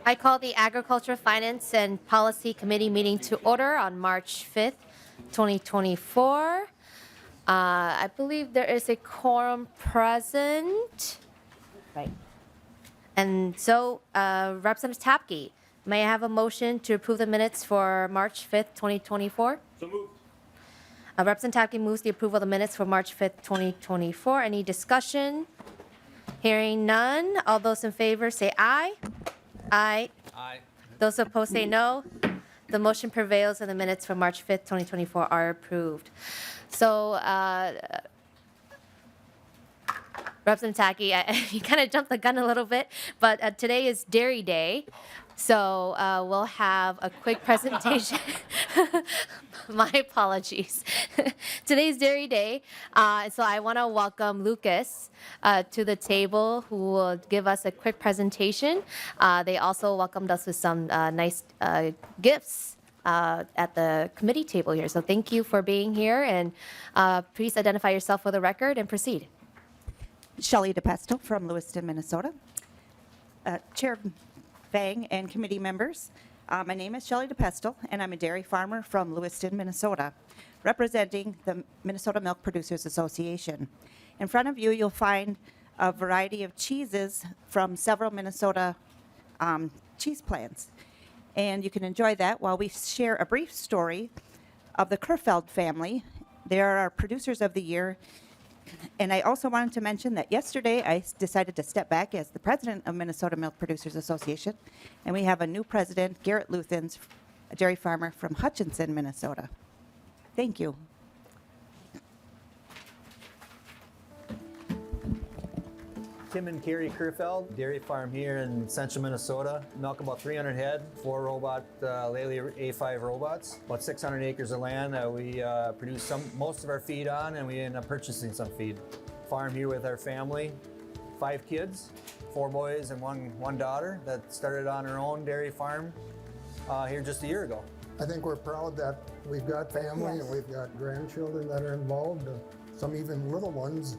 I call the Agriculture, Finance, and Policy Committee meeting to order on March 5th, 2024. I believe there is a quorum present. Right. And so, Representative Tabke, may I have a motion to approve the minutes for March 5th, 2024? So moved. Representative Tabke moves the approval of the minutes for March 5th, 2024. Any discussion? Hearing none. All those in favor say aye. Aye. Aye. Those opposed say no. The motion prevails and the minutes for March 5th, 2024 are approved. So, Representative Tabke, you kind of jumped the gun a little bit, but today is Dairy Day. So we'll have a quick presentation. My apologies. Today's Dairy Day, so I want to welcome Lucas to the table, who will give us a quick presentation. They also welcomed us with some nice gifts at the committee table here. So thank you for being here, and please identify yourself for the record and proceed. Shelley DePesto from Lewiston, Minnesota. Chair Vang and committee members, my name is Shelley DePesto, and I'm a dairy farmer from Lewiston, Minnesota, representing the Minnesota Milk Producers Association. In front of you, you'll find a variety of cheeses from several Minnesota cheese plants. And you can enjoy that while we share a brief story of the Kerfeld family. They are our producers of the year. And I also wanted to mention that yesterday I decided to step back as the president of Minnesota Milk Producers Association, and we have a new president, Garrett Luthens, a dairy farmer from Hutchinson, Minnesota. Thank you. Tim and Carrie Kerfeld, dairy farm here in central Minnesota. Milk about 300 head, 4 robot Lely A5 robots. About 600 acres of land that we produce most of our feed on, and we end up purchasing some feed. Farm here with our family, 5 kids, 4 boys and one daughter that started on her own dairy farm here just a year ago. I think we're proud that we've got family and we've got grandchildren that are involved, some even little ones.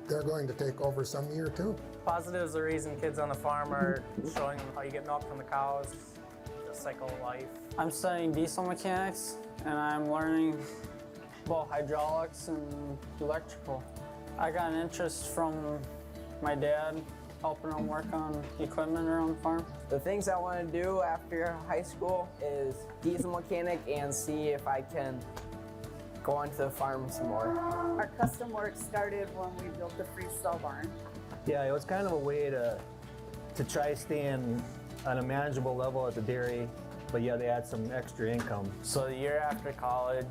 They're going to take over some year too. Positives of raising kids on the farm are showing them how you get milk from the cows, the cycle of life. I'm studying diesel mechanics, and I'm learning about hydraulics and electrical. I got an interest from my dad, helping him work on equipment around the farm. The things I want to do after high school is diesel mechanic and see if I can go onto the farm some more. Our custom work started when we built the freestyle barn. Yeah, it was kind of a way to try staying on a manageable level at the dairy, but yeah, they had some extra income. So the year after college,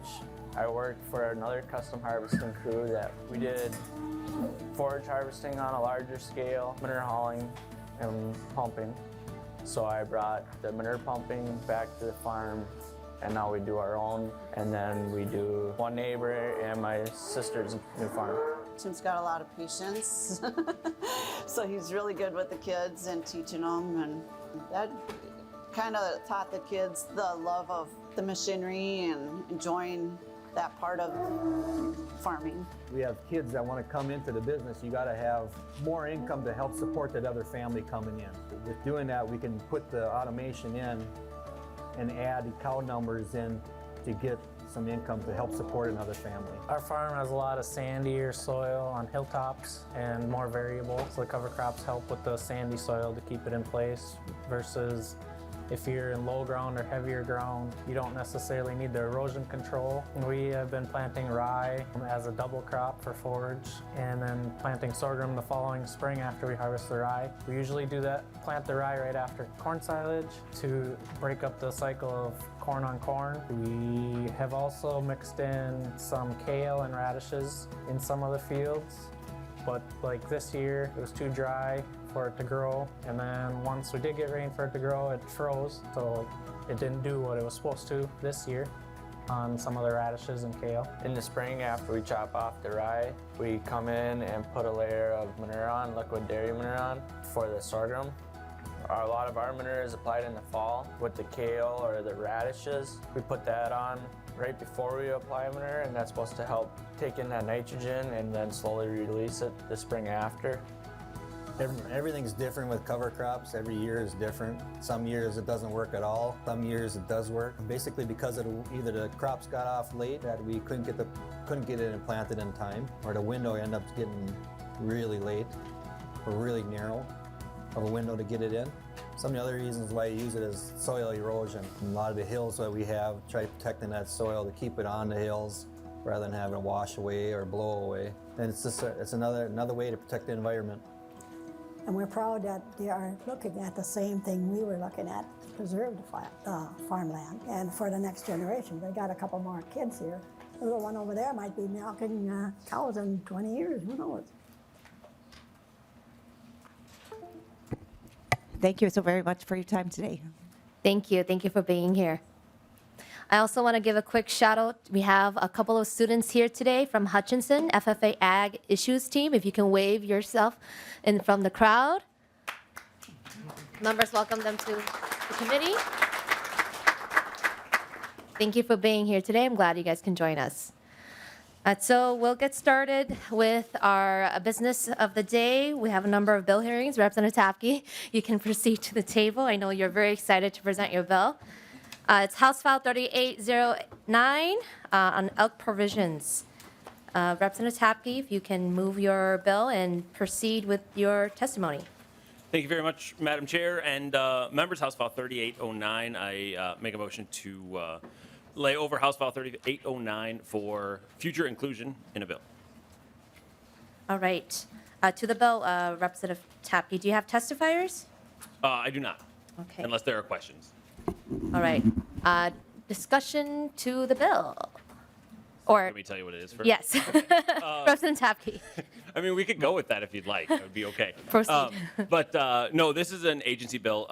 I worked for another custom harvesting crew that we did forage harvesting on a larger scale, manure hauling and pumping. So I brought the manure pumping back to the farm, and now we do our own, and then we do one neighbor and my sister's new farm. Tim's got a lot of patience, so he's really good with the kids and teaching them, and that kind of taught the kids the love of the machinery and enjoying that part of farming. We have kids that want to come into the business. You got to have more income to help support that other family coming in. With doing that, we can put the automation in and add the cow numbers in to get some income to help support another family. Our farm has a lot of sandier soil on hilltops and more variable, so the cover crops help with the sandy soil to keep it in place, versus if you're in low ground or heavier ground, you don't necessarily need the erosion control. We have been planting rye as a double crop for forage, and then planting sorghum the following spring after we harvest the rye. We usually do that, plant the rye right after corn silage to break up the cycle of corn on corn. We have also mixed in some kale and radishes in some of the fields, but like this year, it was too dry for it to grow, and then once we did get rain for it to grow, it froze, so it didn't do what it was supposed to this year on some of the radishes and kale. In the spring, after we chop off the rye, we come in and put a layer of manure on, liquid dairy manure on, for the sorghum. A lot of our manure is applied in the fall. With the kale or the radishes, we put that on right before we apply manure, and that's supposed to help take in that nitrogen and then slowly release it the spring after. Everything's different with cover crops. Every year is different. Some years it doesn't work at all. Some years it does work. Basically, because either the crops got off late that we couldn't get it implanted in time, or the window ended up getting really late or really narrow of a window to get it in. Some of the other reasons why you use it is soil erosion. And a lot of the hills that we have, try protecting that soil to keep it on the hills rather than having it wash away or blow away. And it's just it's another way to protect the environment. And we're proud that they are looking at the same thing we were looking at, to preserve the farmland. And for the next generation, they got a couple more kids here. The little one over there might be milking cows in 20 years, who knows? Thank you so very much for your time today. Thank you. Thank you for being here. I also want to give a quick shout out. We have a couple of students here today from Hutchinson, FFA Ag Issues team. If you can wave yourself in from the crowd. Members, welcome them to the committee. Thank you for being here today. I'm glad you guys can join us. So we'll get started with our business of the day. We have a number of bill hearings. Representative Tabke, you can proceed to the table. I know you're very excited to present your bill. It's House File 3809 on elk provisions. Representative Tabke, if you can move your bill and proceed with your testimony. Thank you very much, Madam Chair and members. House File 3809. I make a motion to lay over House File 3809 for future inclusion in a bill. All right. To the bill, Representative Tabke, do you have testifiers? I do not, Okay. unless there are questions. All right. Discussion to the bill. Or, Let me tell you what it is first. yes. Representative Tabke. I mean, we could go with that if you'd like. That would be okay. Proceed. But no, this is an agency bill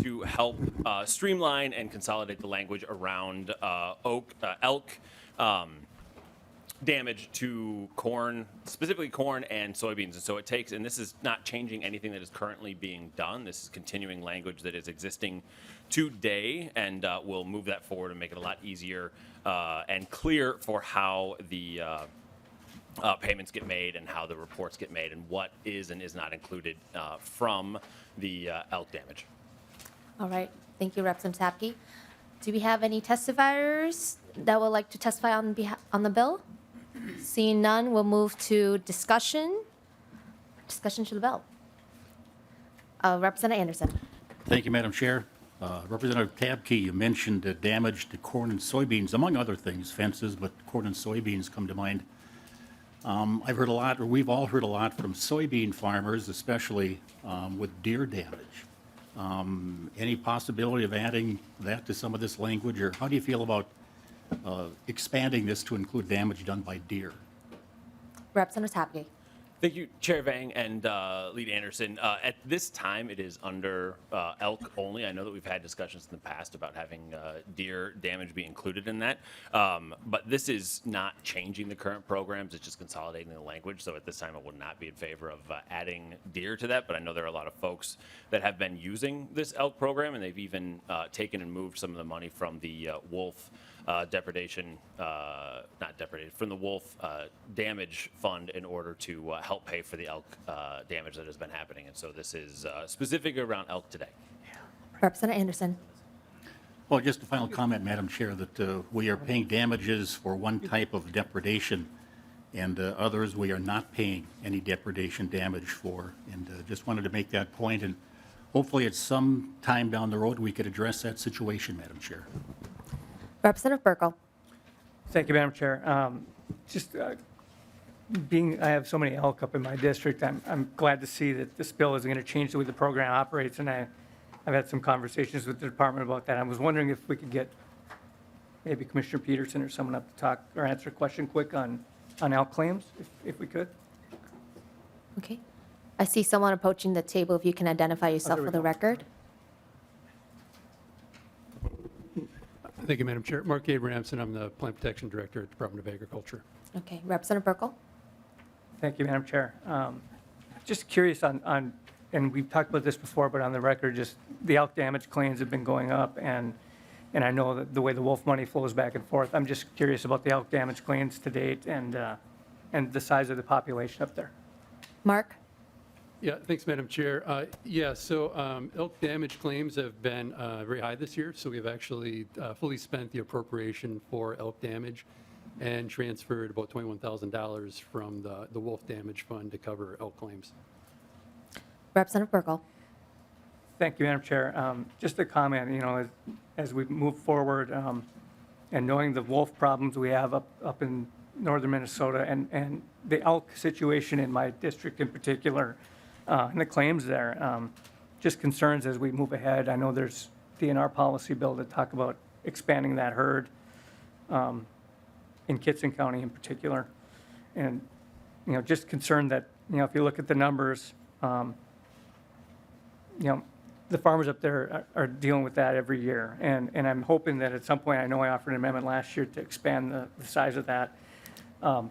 to help streamline and consolidate the language around elk damage to corn, specifically corn and soybeans. And so it takes, and this is not changing anything that is currently being done. This is continuing language that is existing today, and we'll move that forward and make it a lot easier and clear for how the payments get made and how the reports get made and what is and is not included from the elk damage. All right. Thank you, Representative Tabke. Do we have any testifiers that would like to testify on the bill? Seeing none, we'll move to discussion. Discussion to the bill. Representative Anderson. Thank you, Madam Chair. Representative Tabke, you mentioned damage to corn and soybeans, among other things, fences, but corn and soybeans come to mind. I've heard a lot, or we've all heard a lot from soybean farmers, especially with deer damage. Any possibility of adding that to some of this language, or how do you feel about expanding this to include damage done by deer? Representative Tabke. Thank you, Chair Vang and Lead Anderson. At this time, it is under elk only. I know that we've had discussions in the past about having deer damage be included in that, but this is not changing the current programs. It's just consolidating the language. So at this time, I would not be in favor of adding deer to that. But I know there are a lot of folks that have been using this elk program, and they've even taken and moved some of the money from the wolf depredation, not depredation, from the wolf damage fund in order to help pay for the elk damage that has been happening. And so this is specific around elk today. Representative Anderson. Well, just a final comment, Madam Chair, that we are paying damages for one type of depredation, and others we are not paying any depredation damage for. And just wanted to make that point, and hopefully at some time down the road we could address that situation, Madam Chair. Representative Burkle. Thank you, Madam Chair. I have so many elk up in my district, I'm glad to see that this bill isn't going to change the way the program operates, and I've had some conversations with the department about that. I was wondering if we could get maybe Commissioner Peterson or someone up to talk or answer a question quick on elk claims, if we could. Okay. I see someone approaching the table. If you can identify yourself there we for the go. record. Thank you, Madam Chair. Mark Abrahamson, I'm the Plant Protection Director at the Department of Agriculture. Okay. Representative Burkle. Thank you, Madam Chair. Just curious on, and we've talked about this before, but on the record, just the elk damage claims have been going up, and I know that the way the wolf money flows back and forth. I'm just curious about the elk damage claims to date and the size of the population up there. Mark. Yeah, thanks, Madam Chair. Yeah, so elk damage claims have been very high this year, so we've actually fully spent the appropriation for elk damage and transferred about $21,000 from the wolf damage fund to cover elk claims. Representative Burkle. Thank you, Madam Chair. Just a comment, as we move forward, and knowing the wolf problems we have up in northern Minnesota and the elk situation in my district in particular, and the claims there, just concerns as we move ahead. I know there's DNR policy bill to talk about expanding that herd in Kitson County in particular. And, just concerned that, if you look at the numbers, the farmers up there are dealing with that every year. And I'm hoping that at some point, I know I offered an amendment last year to expand the size of that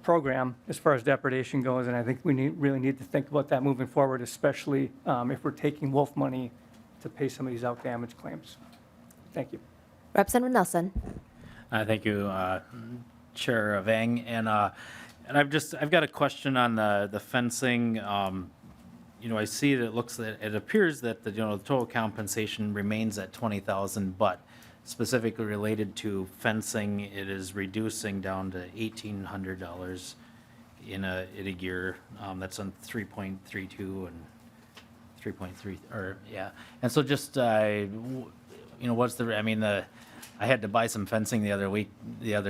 program as far as depredation goes. And I think we really need to think about that moving forward, especially if we're taking wolf money to pay some of these elk damage claims. Thank you. Representative Nelson. Thank you, Chair Vang. And I've got a question on the fencing. I see that it appears that the total compensation remains at 20,000, but specifically related to fencing, it is reducing down to $1,800 in a year. That's on 3.32 and 3.3, or yeah. And so just what's I had to buy some fencing the other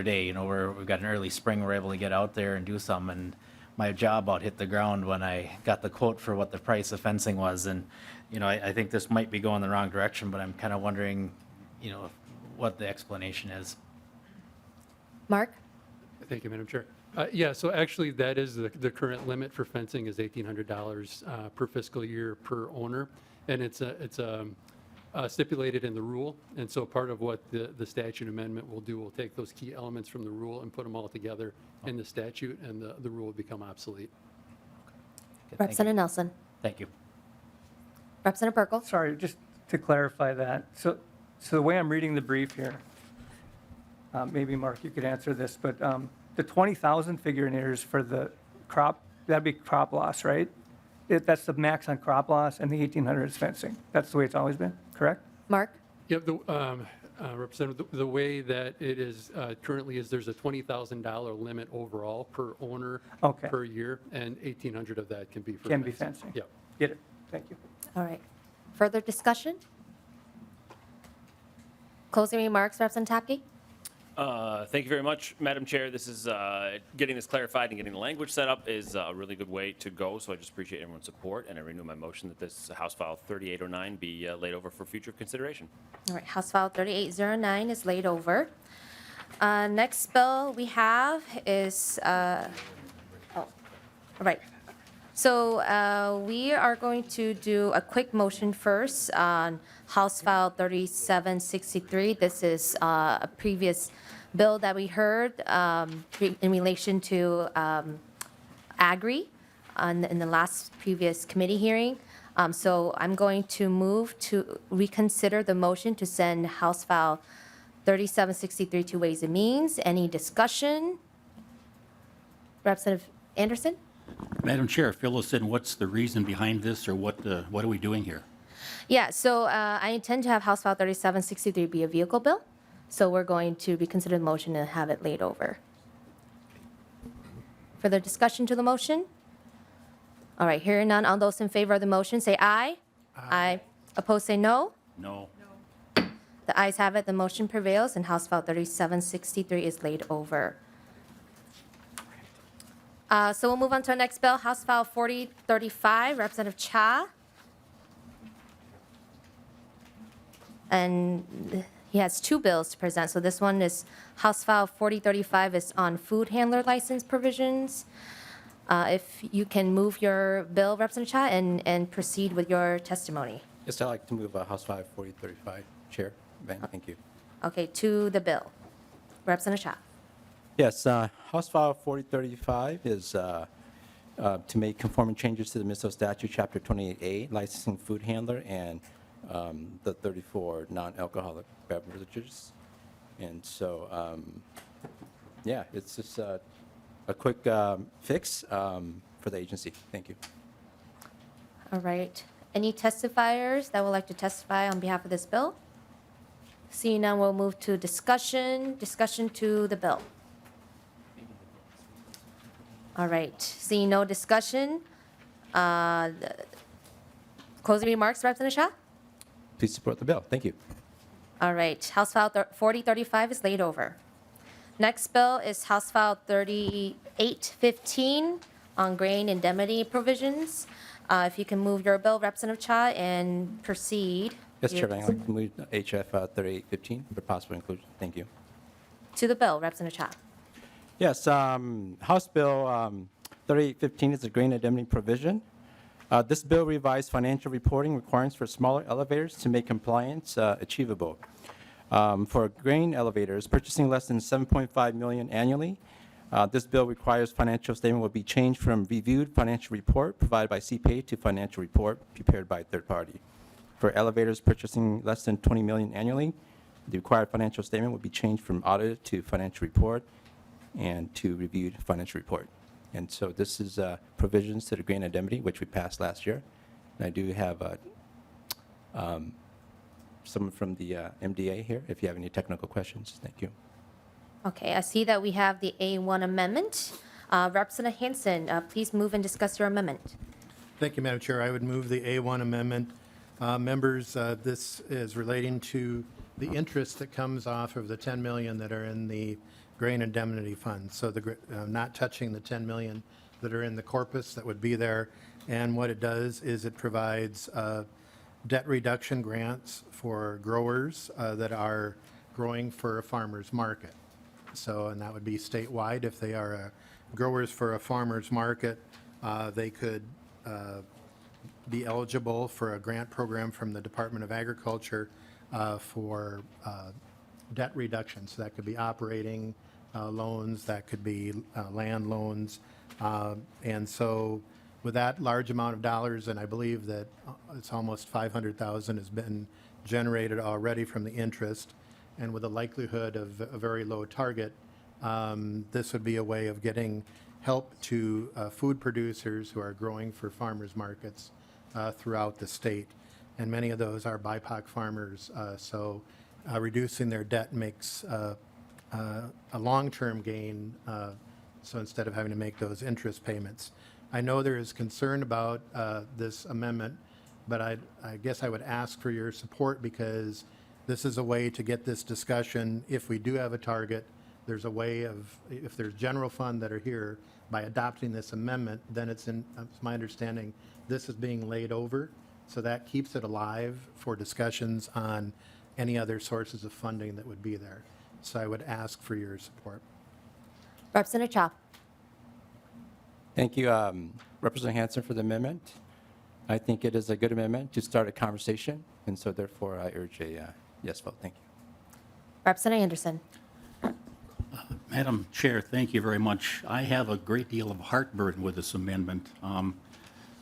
day. Where we've got an early spring, we're able to get out there and do some, and my job about hit the ground when I got the quote for what the price of fencing was. And, I think this might be going the wrong direction, but I'm kind of wondering, what the explanation is. Mark. Thank you, Madam Chair. Yeah, so actually that is the current limit for fencing is $1,800 per fiscal year per owner. And it's stipulated in the rule. And so part of what the statute amendment will do, will take those key elements from the rule and put them all together in the statute, and the rule will become obsolete. Okay, Representative Nelson. Thank you. Representative Burkle. Sorry, just to clarify that. So the way I'm reading the brief here, maybe Mark, you could answer this, but the 20,000 figure in here is for the crop, that'd be crop loss, right? That's the max on crop loss, and the 1,800 is fencing. That's the way it's always been, correct? Mark. Yep, Representative, the way that it is currently is there's a $20,000 limit overall per owner per year, and 1,800 of that can be for fencing. Yep. Get it. Thank you. All right. Further discussion? Closing remarks, Representative Tabke. Thank you very much, Madam Chair. This is getting this clarified and getting the language set up is a really good way to go. So I just appreciate everyone's support, and I renew my motion that this House File 3809 be laid over for future consideration. All right. House File 3809 is laid over. Next bill we have is all right. So we are going to do a quick motion first on House File 3763. This is a previous bill that we heard in relation to Agri in the last previous committee hearing. So I'm going to move to reconsider the motion to send House File 3763 to Ways and Means. Any discussion? Representative Anderson? Madam Chair, fill us in. What's the reason behind this, or what are we doing here? Yeah, so I intend to have House File 3763 be a vehicle bill. So we're going to reconsider the motion and have it laid over. Further discussion to the motion? All right, hearing none. All those in favor of the motion say aye. Aye. Opposed say no. No. The ayes have it. The motion prevails, and House File 3763 is laid over. So we'll move on to our next bill, House File 4035, Representative Cha. And he has two bills to present. So this one is House File 4035 is on food handler license provisions. If you can move your bill, Representative Cha, and proceed with your testimony. Yes, I'd like to move House File 4035, Chair. Vang, thank you. Okay, to the bill. Representative Cha. Yes, House File 4035 is to make conforming changes to the Minnesota Statute, Chapter 28A, licensing food handler, and the 34 non-alcoholic beverages. And so, yeah, it's just a quick fix for the agency. Thank you. All right. Any testifiers that would like to testify on behalf of this bill? Seeing none, we'll move to discussion. Discussion to the bill. All right. Seeing no discussion, closing remarks, Representative Shaw? Please support the bill. Thank you. All right. House File 4035 is laid over. Next bill is House File 3815 on grain indemnity provisions. If you can move your bill, Representative Cha, and proceed. Yes, Chair Vang, I'd like to move HF 3815 for possible inclusion. Thank you. To the bill, Representative Cha. Yes, House Bill 3815 is a grain indemnity provision. This bill revised financial reporting requirements for smaller elevators to make compliance achievable. For grain elevators purchasing less than $7.5 million annually, this bill requires financial statement will be changed from reviewed financial report provided by CPA to financial report prepared by a third party. For elevators purchasing less than $20 million annually, the required financial statement will be changed from audited to financial report and to reviewed financial report. And so this is provisions to the grain indemnity, which we passed last year. And I do have someone from the MDA here if you have any technical questions. Thank you. Okay, I see that we have the A1 amendment. Representative Hansen, please move and discuss your amendment. Thank you, Madam Chair. I would move the A1 amendment. Members, this is relating to the interest that comes off of the $10 million that are in the grain indemnity fund. So not touching the $10 million that are in the corpus that would be there. And what it does is it provides debt reduction grants for growers that are growing for a farmer's market. So, and that would be statewide. If they are growers for a farmer's market, they could be eligible for a grant program from the Department of Agriculture for debt reduction. So that could be operating loans, that could be land loans. And so with that large amount of dollars, and I believe that it's almost 500,000 has been generated already from the interest, and with a likelihood of a very low target, this would be a way of getting help to food producers who are growing for farmers markets throughout the state. And many of those are BIPOC farmers, so reducing their debt makes a long-term gain, so instead of having to make those interest payments. I know there is concern about this amendment, but I guess I would ask for your support because this is a way to get this discussion. If we do have a target, there's a way of, if there's general fund that are here, by adopting this amendment, then it's my understanding, this is being laid over. So that keeps it alive for discussions on any other sources of funding that would be there. So I would ask for your support. Representative Cha. Thank you, Representative Hansen, for the amendment. I think it is a good amendment to start a conversation, and so therefore I urge a yes vote. Thank you. Representative Anderson. Madam Chair, thank you very much. I have a great deal of heartburn with this amendment.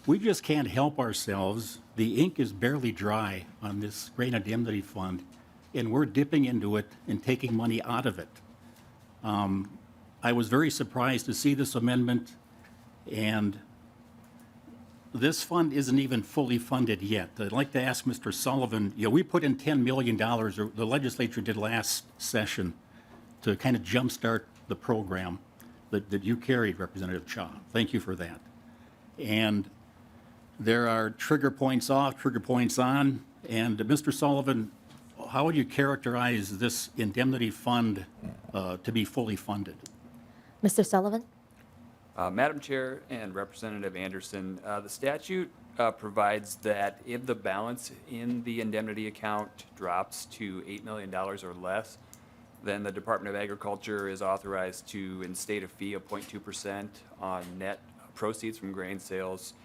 We just can't help ourselves. The ink is barely dry on this grain indemnity fund, and we're dipping into it and taking money out of it. I was very surprised to see this amendment, and this fund isn't even fully funded yet. I'd like to ask Mr. Sullivan, we put in $10 million, or the legislature did last session, to kind of jumpstart the program that you carried, Representative Cha. Thank you for that. And there are trigger points off, trigger points on. And Mr. Sullivan, how would you characterize this indemnity fund to be fully funded? Mr. Sullivan. Madam Chair and Representative Anderson, the statute provides that if the balance in the indemnity account drops to $8 million or less, then the Department of Agriculture is authorized to instate a fee of 0.2% on net proceeds from grain sales.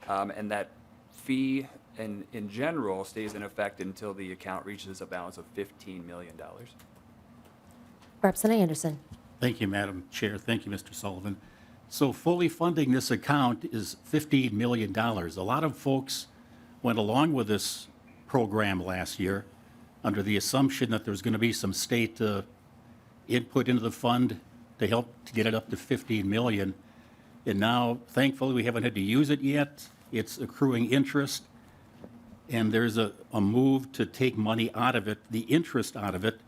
And that fee in general stays in effect until the account reaches a balance of $15 million. Representative Anderson. Thank you, Madam Chair. Thank you, Mr. Sullivan. So fully funding this account is $15 million. A lot of folks went along with this program last year under the assumption that there's going to be some state input into the fund to help to get it up to $15 million. And now, thankfully, we haven't had to use it yet. it's accruing interest, and there's a move to take money out of it, the interest out of it,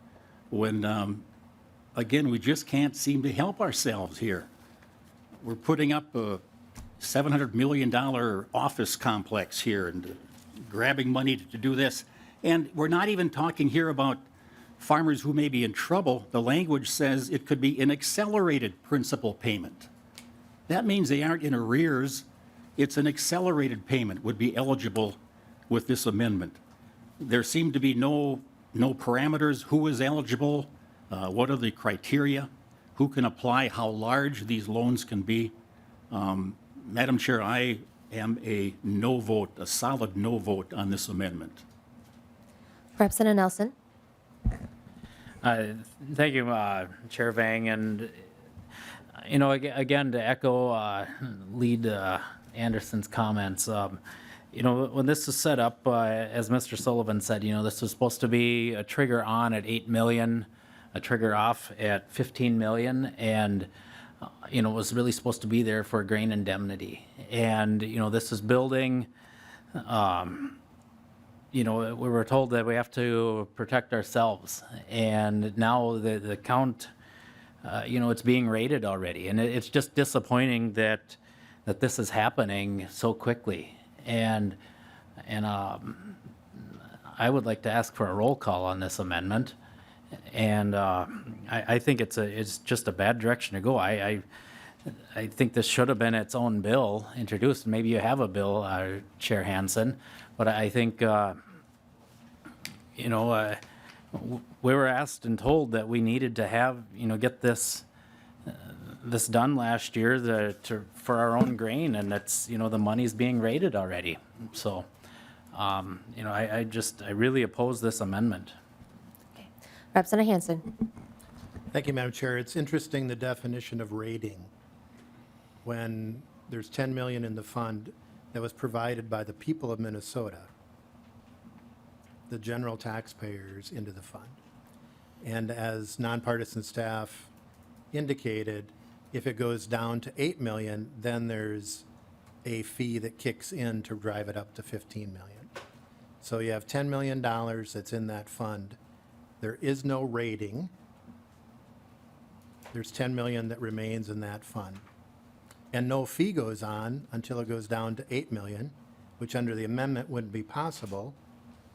when, again, we just can't seem to help ourselves here. We're putting up a $700 million office complex here and grabbing money to do this. And we're not even talking here about farmers who may be in trouble. The language says it could be an accelerated principal payment. That means they aren't in arrears. It's an accelerated payment would be eligible with this amendment. There seem to be no parameters. Who is eligible? What are the criteria? Who can apply? How large these loans can be? Madam Chair, I am a no vote, a solid no vote on this amendment. Representative Nelson. Thank you, Chair Vang. And, you know, again, to echo Lead Anderson's comments, you know, when this is set up, as Mr. Sullivan said, you know, this was supposed to be a trigger on at 8 million, a trigger off at 15 million, and, you know, it was really supposed to be there for grain indemnity. And, you know, this is building, you know, we were told that we have to protect ourselves. And now the count, you know, it's being rated already. And it's just disappointing that this is happening so quickly. And I would like to ask for a roll call on this amendment. And I think it's just a bad direction to go. I think this should have been its own bill introduced. Maybe you have a bill, Chair Hansen, but I think, you know, we were asked and told that we needed to have, you know, get this done last year for our own grain, and that's, you know, the money's being rated already. So, you know, I really oppose this amendment. Okay. Representative Hansen. Thank you, Madam Chair. It's interesting, the definition of rating, when there's 10 million in the fund that was provided by the people of Minnesota, the general taxpayers, into the fund. And as nonpartisan staff indicated, if it goes down to 8 million, then there's a fee that kicks in to drive it up to 15 million. So you have $10 million that's in that fund. There is no rating. There's 10 million that remains in that fund. And no fee goes on until it goes down to 8 million, which under the amendment wouldn't be possible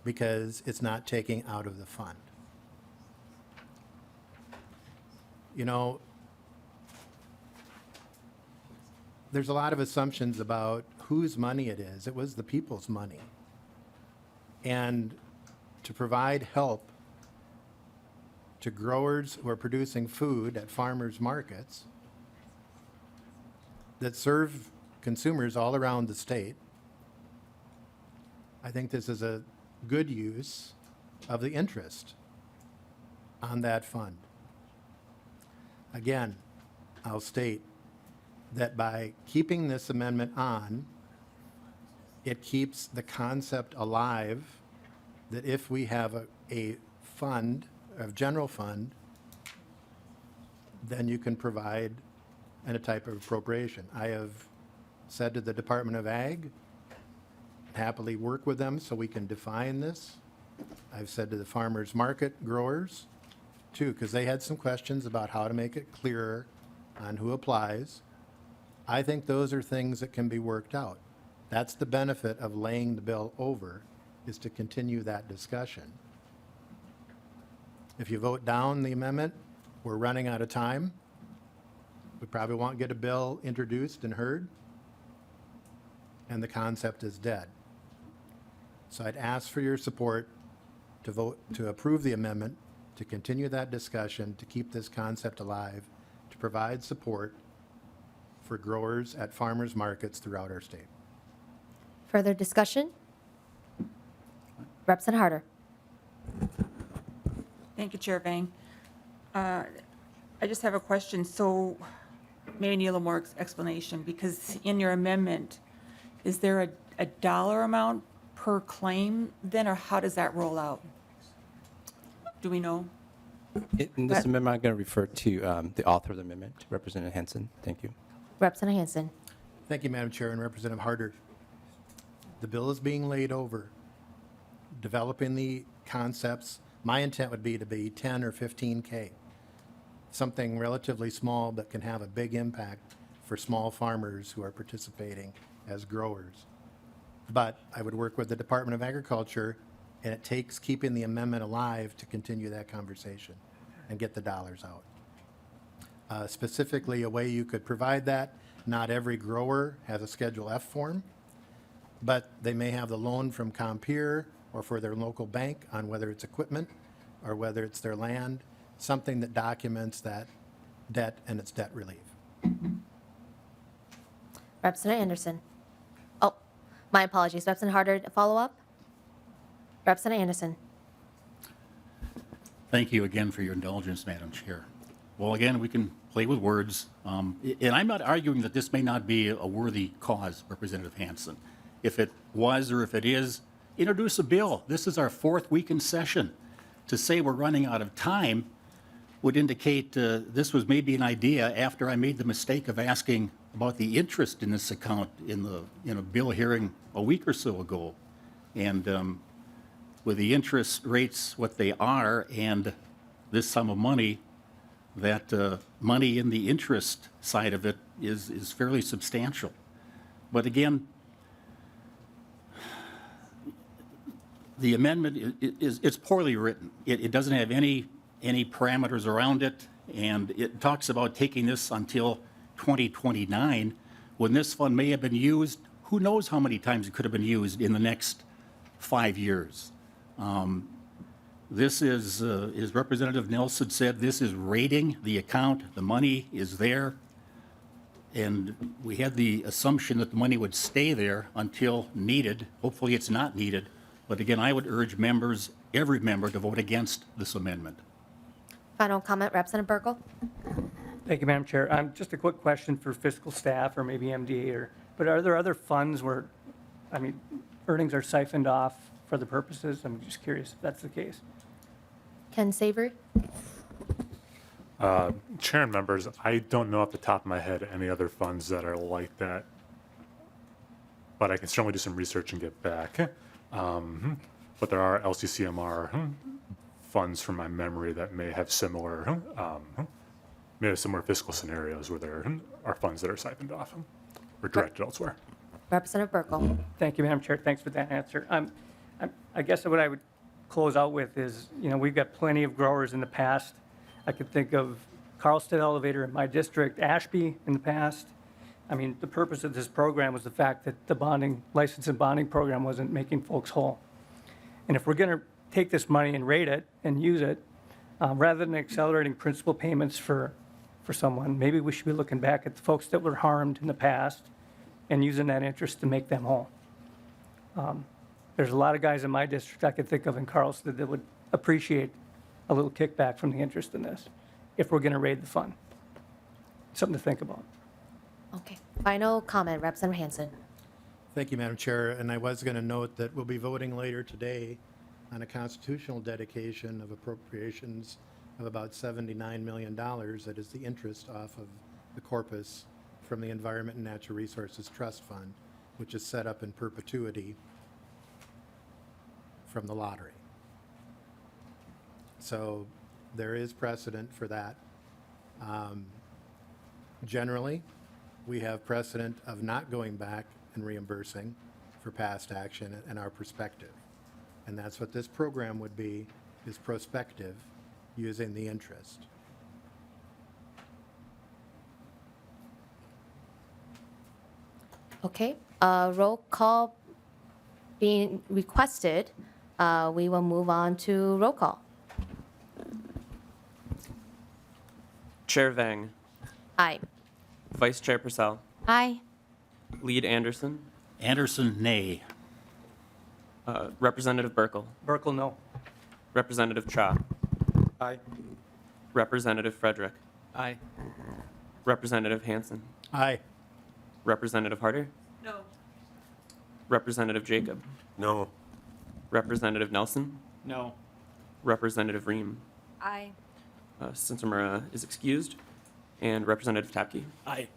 because it's not taking out of the fund. You know, there's a lot of assumptions about whose money it is. It was the people's money. And to provide help to growers who are producing food at farmers markets that serve consumers all around the state, I think this is a good use of the interest on that fund. Again, I'll state that by keeping this amendment on, it keeps the concept alive that if we have a fund, a general fund, then you can provide a type of appropriation. I have said to the Department of Ag, happily work with them so we can define this. I've said to the farmers market growers too, because they had some questions about how to make it clearer on who applies. I think those are things that can be worked out. That's the benefit of laying the bill over, is to continue that discussion. If you vote down the amendment, we're running out of time. We probably won't get a bill introduced and heard, and the concept is dead. So I'd ask for your support to vote to approve the amendment, to continue that discussion, to keep this concept alive, to provide support for growers at farmers markets throughout our state. Further discussion? Representative Harder. Thank you, Chair Vang. I just have a question. So maybe need a little more explanation, because in your amendment, is there a dollar amount per claim then, or how does that roll out? Do we know? In this amendment, I'm going to refer to the author of the amendment, Representative Hansen. Thank you. Representative Hansen. Thank you, Madam Chair, and Representative Harder. The bill is being laid over, developing the concepts. My intent would be to be 10 or 15K, something relatively small that can have a big impact for small farmers who are participating as growers. But I would work with the Department of Agriculture, and it takes keeping the amendment alive to continue that conversation and get the dollars out. Specifically, a way you could provide that, not every grower has a Schedule F form, but they may have the loan from Compeer or for their local bank on whether it's equipment or whether it's their land, something that documents that debt and its debt relief. Representative Anderson. Oh, my apologies. Representative Harder, follow up? Representative Anderson. Thank you again for your indulgence, Madam Chair. Well, again, we can play with words. And I'm not arguing that this may not be a worthy cause, Representative Hansen. If it was or if it is, introduce a bill. This is our 4th week in session. To say we're running out of time would indicate this was maybe an idea after I made the mistake of asking about the interest in this account in the bill hearing a week or so ago. And with the interest rates what they are and this sum of money, that money in the interest side of it is fairly substantial. But again, the amendment it's poorly written. It doesn't have any parameters around it, and it talks about taking this until 2029, when this fund may have been used. Who knows how many times it could have been used in the next 5 years. This is, as Representative Nelson said, this is rating the account. The money is there. And we had the assumption that the money would stay there until needed. Hopefully it's not needed. But again, I would urge members, every member, to vote against this amendment. Final comment, Representative Burkle. Thank you, Madam Chair. Just a quick question for fiscal staff or maybe MDA, but are there other funds where, earnings are siphoned off for the purposes? I'm just curious if that's the case. Ken Savory. Chair and members, I don't know off the top of my head any other funds that are like that, but I can certainly do some research and get back. But there are LCCMR funds from my memory that may have similar fiscal scenarios where there are funds that are siphoned off or directed elsewhere. Representative Burkle. Thank you, Madam Chair. Thanks for that answer. I guess what I would close out with is, we've got plenty of growers in the past. I could think of Carlstead Elevator in my district, Ashby in the past. The purpose of this program was the fact that the license and bonding program wasn't making folks whole. And if we're going to take this money and rate it and use it, rather than accelerating principal payments for someone, maybe we should be looking back at the folks that were harmed in the past and using that interest to make them whole. There's a lot of guys in my district I could think of in Carlstead that would appreciate a little kickback from the interest in this if we're going to raid the fund. Something to think about. Okay. Final comment, Representative Hansen. Thank you, Madam Chair. And I was going to note that we'll be voting later today on a constitutional dedication of appropriations of about $79 million. That is the interest off of the corpus from the Environment and Natural Resources Trust Fund, which is set up in perpetuity from the lottery. So there is precedent for that. Generally, we have precedent of not going back and reimbursing for past action in our perspective. And that's what this program would be, is prospective, using the interest. Okay. Roll call being requested. We will move on to roll call. Chair Vang. Aye. Vice Chair Purcell. Aye. Lead Anderson. Anderson, nay. Representative Burkle. Burkle, no. Representative Cha. Aye. Representative Frederick. Aye. Representative Hansen. Aye. Representative Harder. No. Representative Jacob. No. Representative Nelson. No. Representative Rehm. Aye. Sinsemura is excused. And Representative Tabke. Aye.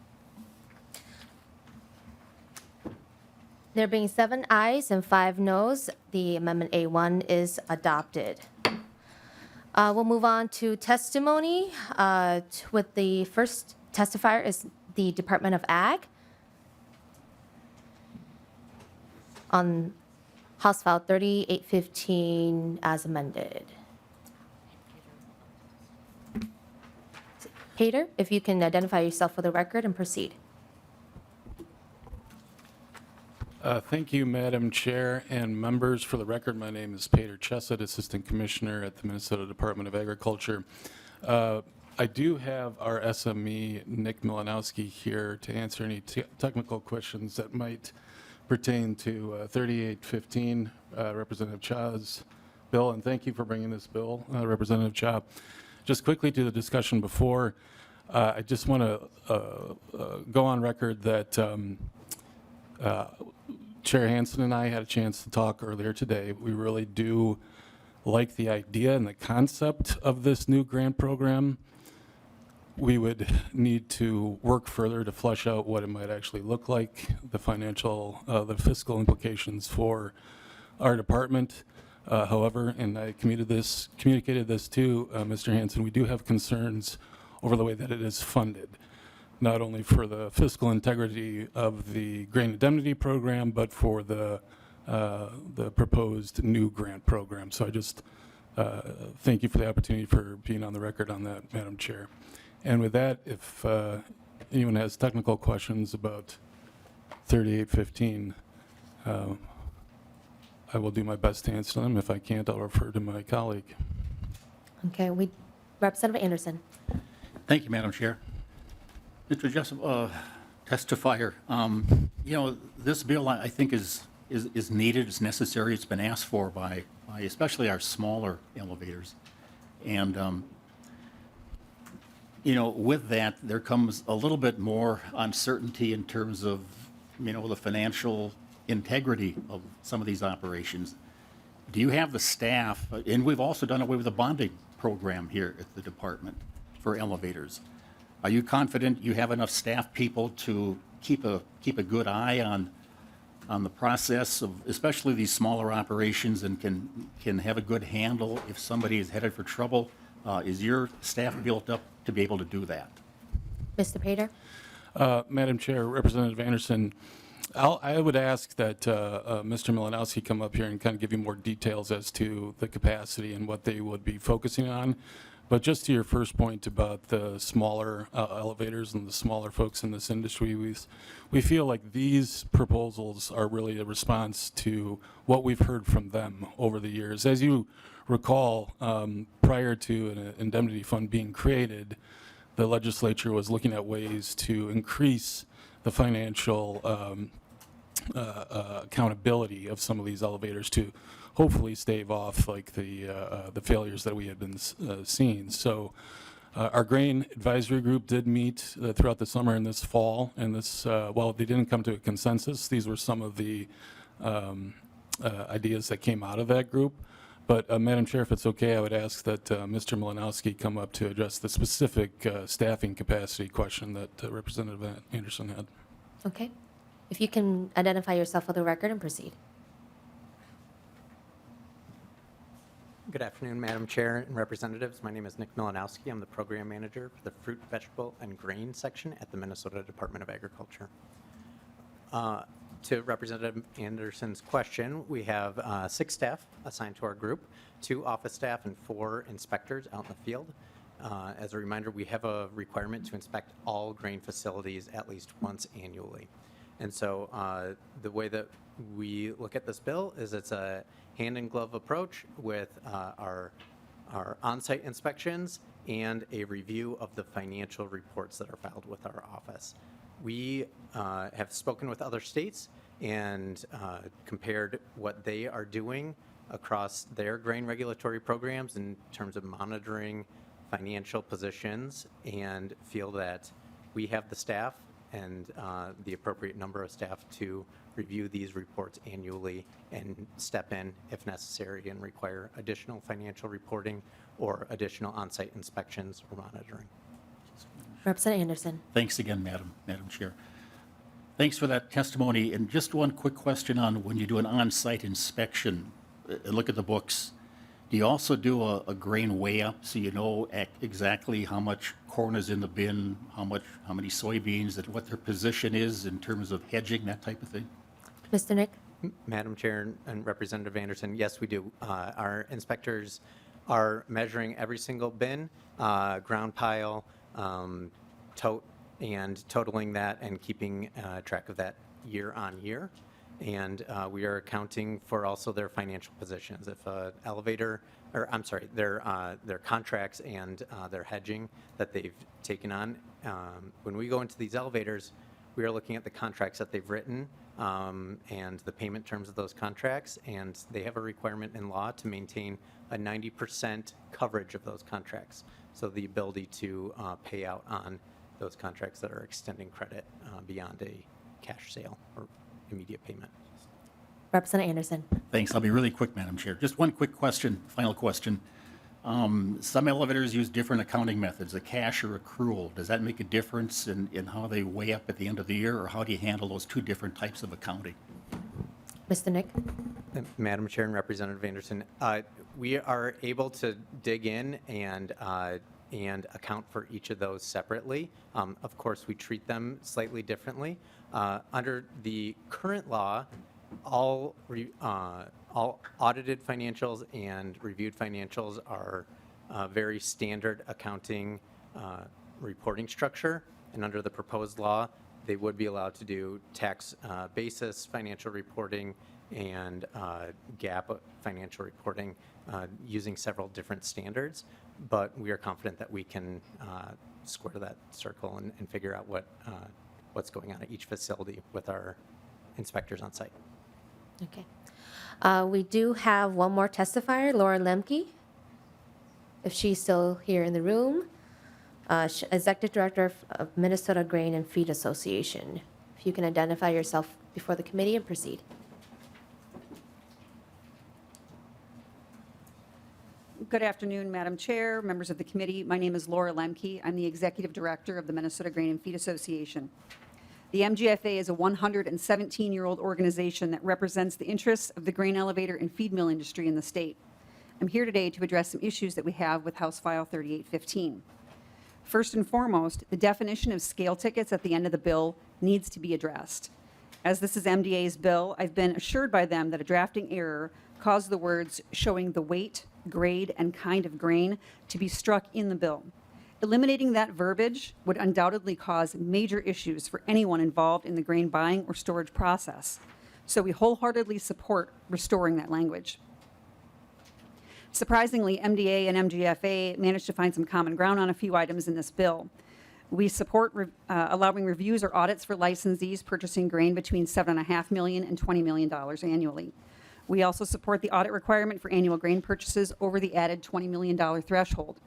There being 7 ayes and 5 noes, the Amendment A1 is adopted. We'll move on to testimony. With the first testifier is the Department of Ag on House File 3815 as amended. Peter, if you can identify yourself for the record and proceed. Thank you, Madam Chair and members. For the record, my name is Peter Chesed, Assistant Commissioner at the Minnesota Department of Agriculture. I do have our SME, Nick Milanowski, here to answer any technical questions that might pertain to 3815, Representative Cha's bill, and thank you for bringing this bill, Representative Cha. Just quickly to the discussion before, I just want to go on record that Chair Hansen and I had a chance to talk earlier today. We really do like the idea and the concept of this new grant program. We would need to work further to flesh out what it might actually look like, the financial, the fiscal implications for our department. However, and I communicated this to Mr. Hansen, we do have concerns over the way that it is funded, not only for the fiscal integrity of the grain indemnity program, but for the proposed new grant program. So I just thank you for the opportunity for being on the record on that, Madam Chair. And with that, if anyone has technical questions about 3815, I will do my best to answer them. If I can't, I'll refer to my colleague. Okay, Representative Anderson. Thank you, Madam Chair. Mr. Jessup, testifier, you know, this bill I think is needed, it's necessary, it's been asked for by especially our smaller elevators. And, you know, with that, there comes a little bit more uncertainty in terms of, you know, the financial integrity of some of these operations. Do you have the staff, and we've also done away with the bonding program here at the department for elevators. Are you confident you have enough staff people to keep a good eye on the process of, especially these smaller operations, and can have a good handle if somebody is headed for trouble? Is your staff built up to be able to do that? Mr. Pater? Madam Chair, Representative Anderson, I would ask that Mr. Milanowski come up here and kind of give you more details as to the capacity and what they would be focusing on. But just to your first point about the smaller elevators and the smaller folks in this industry, we feel like these proposals are really a response to what we've heard from them over the years. As you recall, prior to an indemnity fund being created, the legislature was looking at ways to increase the financial accountability of some of these elevators to hopefully stave off like the failures that we had been seeing. So our grain advisory group did meet throughout the summer and this fall, and this while they didn't come to a consensus, these were some of the ideas that came out of that group. But Madam Chair, if it's okay, I would ask that Mr. Milanowski come up to address the specific staffing capacity question that Representative Anderson had. Okay. If you can identify yourself for the record and proceed. Good afternoon, Madam Chair and Representatives. My name is Nick Milanowski. I'm the Program Manager for the Fruit, Vegetable, and Grain section at the Minnesota Department of Agriculture. To Representative Anderson's question, we have 6 staff assigned to our group, 2 office staff and 4 inspectors out in the field. As a reminder, we have a requirement to inspect all grain facilities at least once annually. And so the way that we look at this bill is it's a hand-in-glove approach with our on-site inspections and a review of the financial reports that are filed with our office. We have spoken with other states and compared what they are doing across their grain regulatory programs in terms of monitoring financial positions, and feel that we have the staff and the appropriate number of staff to review these reports annually and step in if necessary and require additional financial reporting or additional on-site inspections or monitoring. Representative Anderson. Thanks again, Madam Chair. Thanks for that testimony. And just one quick question on when you do an on-site inspection, look at the books. Do you also do a grain weigh-up so you know exactly how much corn is in the bin, how many soybeans, and what their position is in terms of hedging, that type of thing? Mr. Nick? Madam Chair and Representative Anderson, yes, we do. Our inspectors are measuring every single bin, ground pile, tote, and totaling that and keeping track of that year on year. And we are accounting for also their financial positions. If elevator, or I'm sorry, their contracts and their hedging that they've taken on. When we go into these elevators, we are looking at the contracts that they've written and the payment terms of those contracts, and they have a requirement in law to maintain a 90% coverage of those contracts. So the ability to pay out on those contracts that are extending credit beyond a cash sale or immediate payment. Representative Anderson. Thanks. I'll be really quick, Madam Chair. Just one quick question, final question. Some elevators use different accounting methods, a cash or accrual. Does that make a difference in how they weigh up at the end of the year, or how do you handle those two different types of accounting? Mr. Nick? Madam Chair and Representative Anderson, we are able to dig in and account for each of those separately. Of course, we treat them slightly differently. Under the current law, all audited financials and reviewed financials are very standard accounting reporting structure. And under the proposed law, they would be allowed to do tax basis financial reporting and GAAP financial reporting using several different standards. But we are confident that we can square that circle and figure out what's going on at each facility with our inspectors on site. Okay. We do have one more testifier, Laura Lemke, if she's still here in the room. Executive Director of Minnesota Grain and Feed Association. If you can identify yourself before the committee and proceed. Good afternoon, Madam Chair, members of the committee. My name is Laura Lemke. I'm the Executive Director of the Minnesota Grain and Feed Association. The MGFA is a 117-year-old organization that represents the interests of the grain elevator and feed mill industry in the state. I'm here today to address some issues that we have with House File 3815. First and foremost, the definition of scale tickets at the end of the bill needs to be addressed. As this is MDA's bill, I've been assured by them that a drafting error caused the words showing the weight, grade, and kind of grain to be struck in the bill. Eliminating that verbiage would undoubtedly cause major issues for anyone involved in the grain buying or storage process. So we wholeheartedly support restoring that language. Surprisingly, MDA and MGFA managed to find some common ground on a few items in this bill. We support allowing reviews or audits for licensees purchasing grain between $7.5 million and $20 million annually. We also support the audit requirement for annual grain purchases over the added $20 million threshold.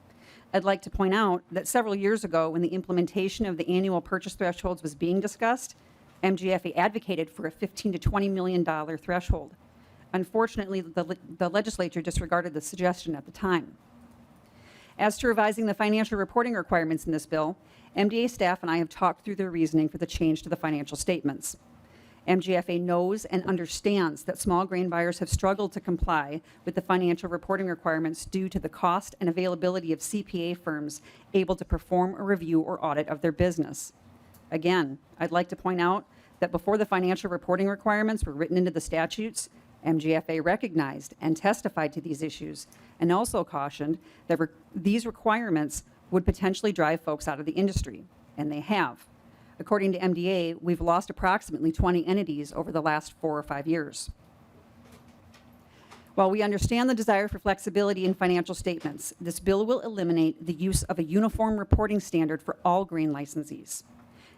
I'd like to point out that several years ago, when the implementation of the annual purchase thresholds was being discussed, MGFA advocated for a $15 to $20 million threshold. Unfortunately, the legislature disregarded the suggestion at the time. As to revising the financial reporting requirements in this bill, MDA staff and I have talked through their reasoning for the change to the financial statements. MGFA knows and understands that small grain buyers have struggled to comply with the financial reporting requirements due to the cost and availability of CPA firms able to perform a review or audit of their business. Again, I'd like to point out that before the financial reporting requirements were written into the statutes, MGFA recognized and testified to these issues and also cautioned that these requirements would potentially drive folks out of the industry, and they have. According to MDA, we've lost approximately 20 entities over the last 4 or 5 years. While we understand the desire for flexibility in financial statements, this bill will eliminate the use of a uniform reporting standard for all grain licensees.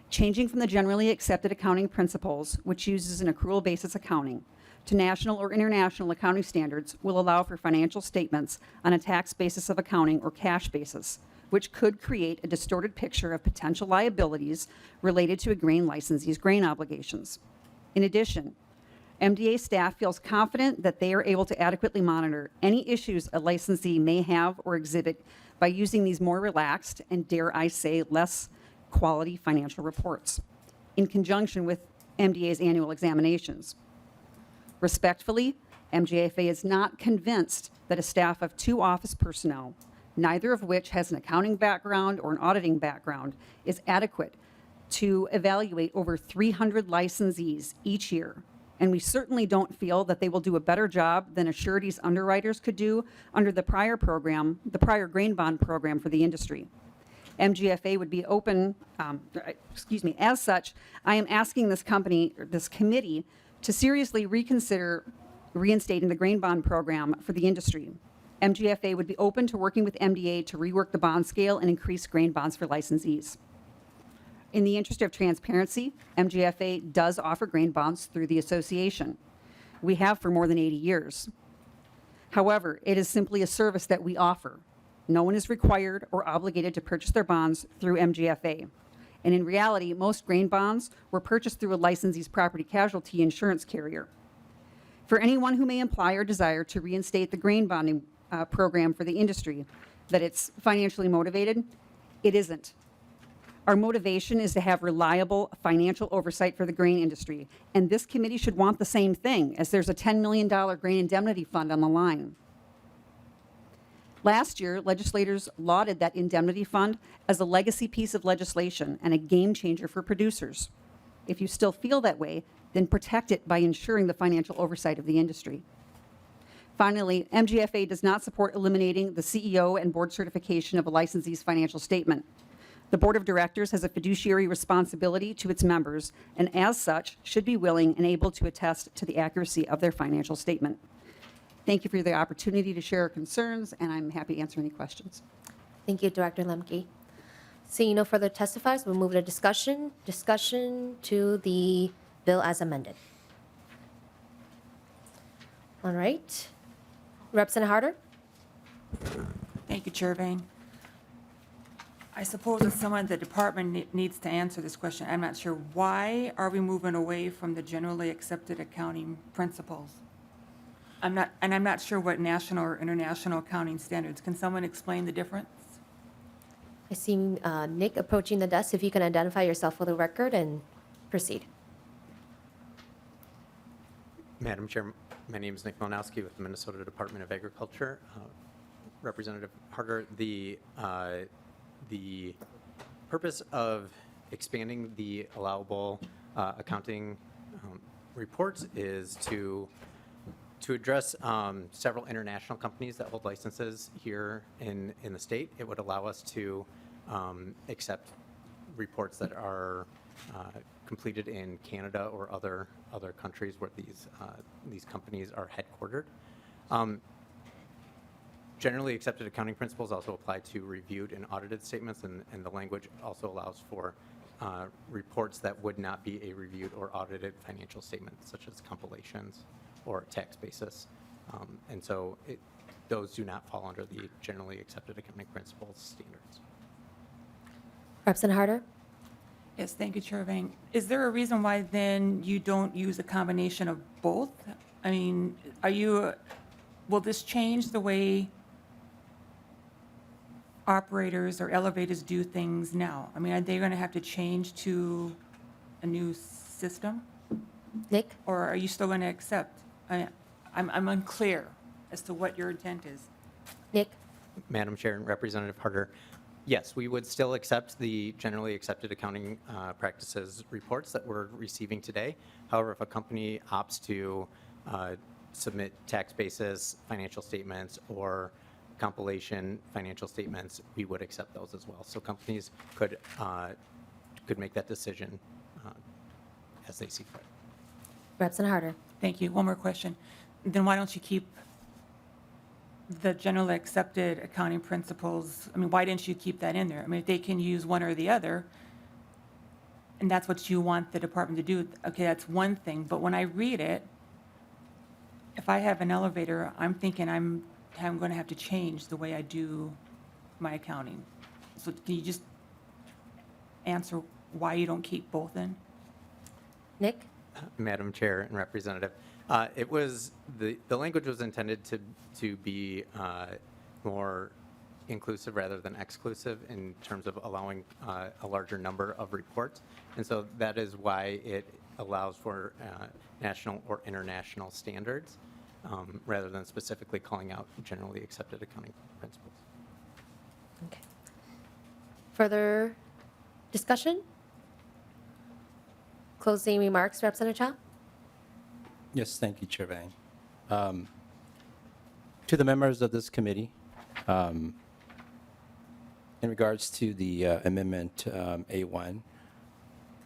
Changing from the generally accepted accounting principles, which uses an accrual basis accounting, to national or international accounting standards will allow for financial statements on a tax basis of accounting or cash basis, which could create a distorted picture of potential liabilities related to a grain licensee's grain obligations. In addition, MDA staff feels confident that they are able to adequately monitor any issues a licensee may have or exhibit by using these more relaxed and, dare I say, less quality financial reports. In conjunction with MDA's annual examinations. Respectfully, MGFA is not convinced that a staff of 2 office personnel, neither of which has an accounting background or an auditing background, is adequate to evaluate over 300 licensees each year. And we certainly don't feel that they will do a better job than Assurity's underwriters could do under the prior program, the prior grain bond program for the industry. MGFA would be open, as such, I am asking this committee to seriously reconsider reinstating the grain bond program for the industry. MGFA would be open to working with MDA to rework the bond scale and increase grain bonds for licensees. In the interest of transparency, MGFA does offer grain bonds through the association. We have for more than 80 years. However, it is simply a service that we offer. No one is required or obligated to purchase their bonds through MGFA. And in reality, most grain bonds were purchased through a licensee's property casualty insurance carrier. For anyone who may imply or desire to reinstate the grain bonding program for the industry, that it's financially motivated, it isn't. Our motivation is to have reliable financial oversight for the grain industry, and this committee should want the same thing, as there's a $10 million grain indemnity fund on the line. Last year, legislators lauded that indemnity fund as a legacy piece of legislation and a game changer for producers. If you still feel that way, then protect it by ensuring the financial oversight of the industry. Finally, MGFA does not support eliminating the CEO and board certification of a licensee's financial statement. The board of directors has a fiduciary responsibility to its members, and as such, should be willing and able to attest to the accuracy of their financial statement. Thank you for the opportunity to share our concerns, and I'm happy to answer any questions. Thank you, Director Lemke. Seeing no further testifiers, we'll move to discussion. Discussion to the bill as amended. All right. Representative Harder? Thank you, Chair Vang. I suppose if someone at the department needs to answer this question, I'm not sure. Why are we moving away from the generally accepted accounting principles? I'm not sure what national or international accounting standards. Can someone explain the difference? I see Nick approaching the desk. If you can identify yourself for the record and proceed. Madam Chair, my name is Nick Malinowski with the Minnesota Department of Agriculture. Representative Harder, the purpose of expanding the allowable accounting reports is to address several international companies that hold licenses here in the state. It would allow us to accept reports that are completed in Canada or other countries where these companies are headquartered. Generally accepted accounting principles also apply to reviewed and audited statements, and the language also allows for reports that would not be a reviewed or audited financial statement, such as compilations or tax basis. And so those do not fall under the generally accepted accounting principles standards. Representative Harder? Yes, thank you, Chair Vang. Is there a reason why then you don't use a combination of both? I mean, will this change the way operators or elevators do things now? I mean, are they going to have to change to a new system? Nick? Or are you still going to accept? I'm unclear as to what your intent is. Nick? Madam Chair and Representative Harder, yes, we would still accept the generally accepted accounting practices reports that we're receiving today. However, if a company opts to submit tax basis financial statements or compilation financial statements, we would accept those as well. So companies could make that decision as they see fit. Representative Harder? Thank you. One more question. Then why don't you keep the generally accepted accounting principles? I mean, why didn't you keep that in there? I mean, if they can use one or the other, and that's what you want the department to do, okay, that's one thing. But when I read it, if I have an elevator, I'm thinking I'm going to have to change the way I do my accounting. So can you just answer why you don't keep both in? Nick? Madam Chair and Representative, it was the language was intended to be more inclusive rather than exclusive in terms of allowing a larger number of reports, and so that is why it allows for national or international standards rather than specifically calling out generally accepted accounting principles. Okay. Further discussion? Closing remarks, Representative Cha? Yes, thank you, Chair Vang. To the members of this committee, in regards to the amendment A1,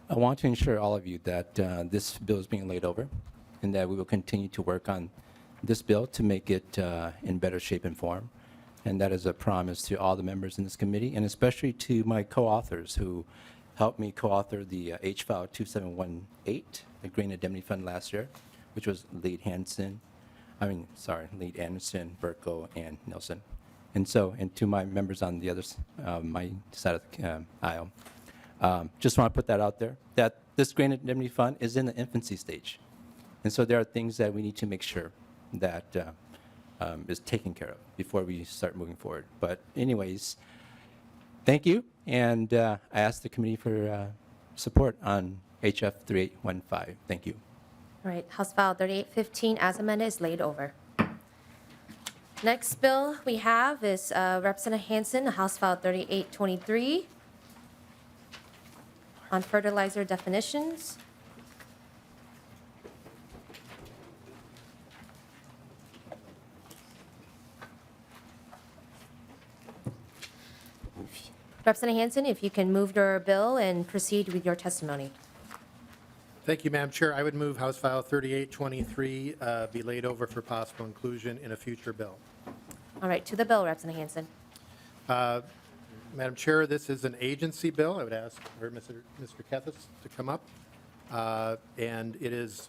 I want to ensure all of you that this bill is being laid over and that we will continue to work on this bill to make it in better shape and form. And that is a promise to all the members in this committee, and especially to my co-authors who helped me co-author the H-File 2718, the Grain Indemnity Fund last year, which was Lead Anderson, Berko, and Nelson. And to my members on the other my side of the aisle, just want to put that out there, that this Grain Indemnity Fund is in the infancy stage. And so there are things that we need to make sure that is taken care of before we start moving forward. But anyways, thank you, and I ask the committee for support on HF 3815. Thank you. All right, House File 3815 as amended is laid over. Next bill we have is Representative Hansen, House File 3823 on fertilizer definitions. Representative Hansen, if you can move your bill and proceed with your testimony. Thank you, Madam Chair. I would move House File 3823 be laid over for possible inclusion in a future bill. All right, to the bill, Representative Hansen. Madam Chair, this is an agency bill. I would ask for Mr. Kethis to come up. And it is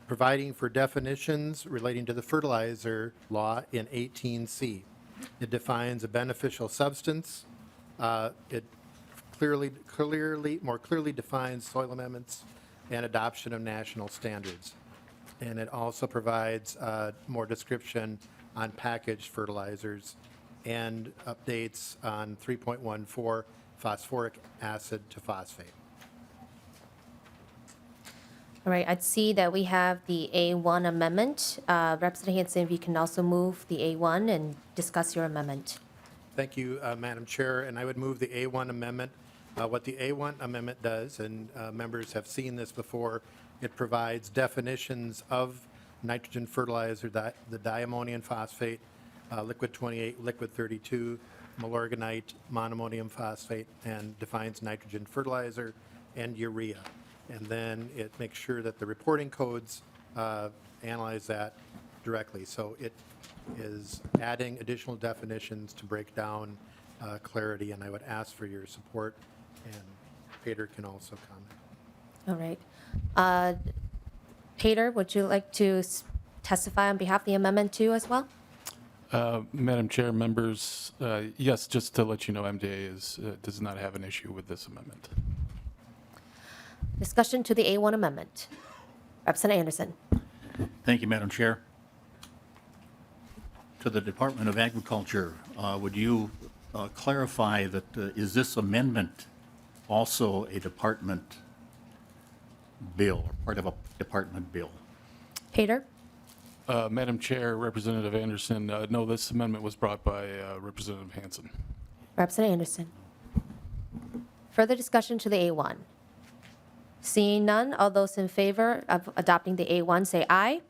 providing for definitions relating to the fertilizer law in 18C. It defines a beneficial substance. It more clearly defines soil amendments and adoption of national standards. And it also provides more description on packaged fertilizers and updates on 3.14 phosphoric acid to phosphate. All right, I'd see that we have the A1 amendment. Representative Hansen, if you can also move the A1 and discuss your amendment. Thank you, Madam Chair, and I would move the A1 amendment. What the A1 amendment does, and members have seen this before, it provides definitions of nitrogen fertilizer, the diammonium phosphate, liquid 28, liquid 32, malorganite, monoammonium phosphate, and defines nitrogen fertilizer and urea. And then it makes sure that the reporting codes analyze that directly. So it is adding additional definitions to break down clarity, and I would ask for your support, and Peter can also comment. All right. Peter, would you like to testify on behalf of the amendment too as well? Madam Chair, members, yes, just to let you know, MDA does not have an issue with this amendment. Discussion to the A1 amendment. Representative Anderson. Thank you, Madam Chair. To the Department of Agriculture, would you clarify that is this amendment also a department bill, or part of a department bill? Peter? Madam Chair, Representative Anderson, no, this amendment was brought by Representative Hansen. Representative Anderson. Further discussion to the A1. Seeing none, all those in favor of adopting the A1 say aye.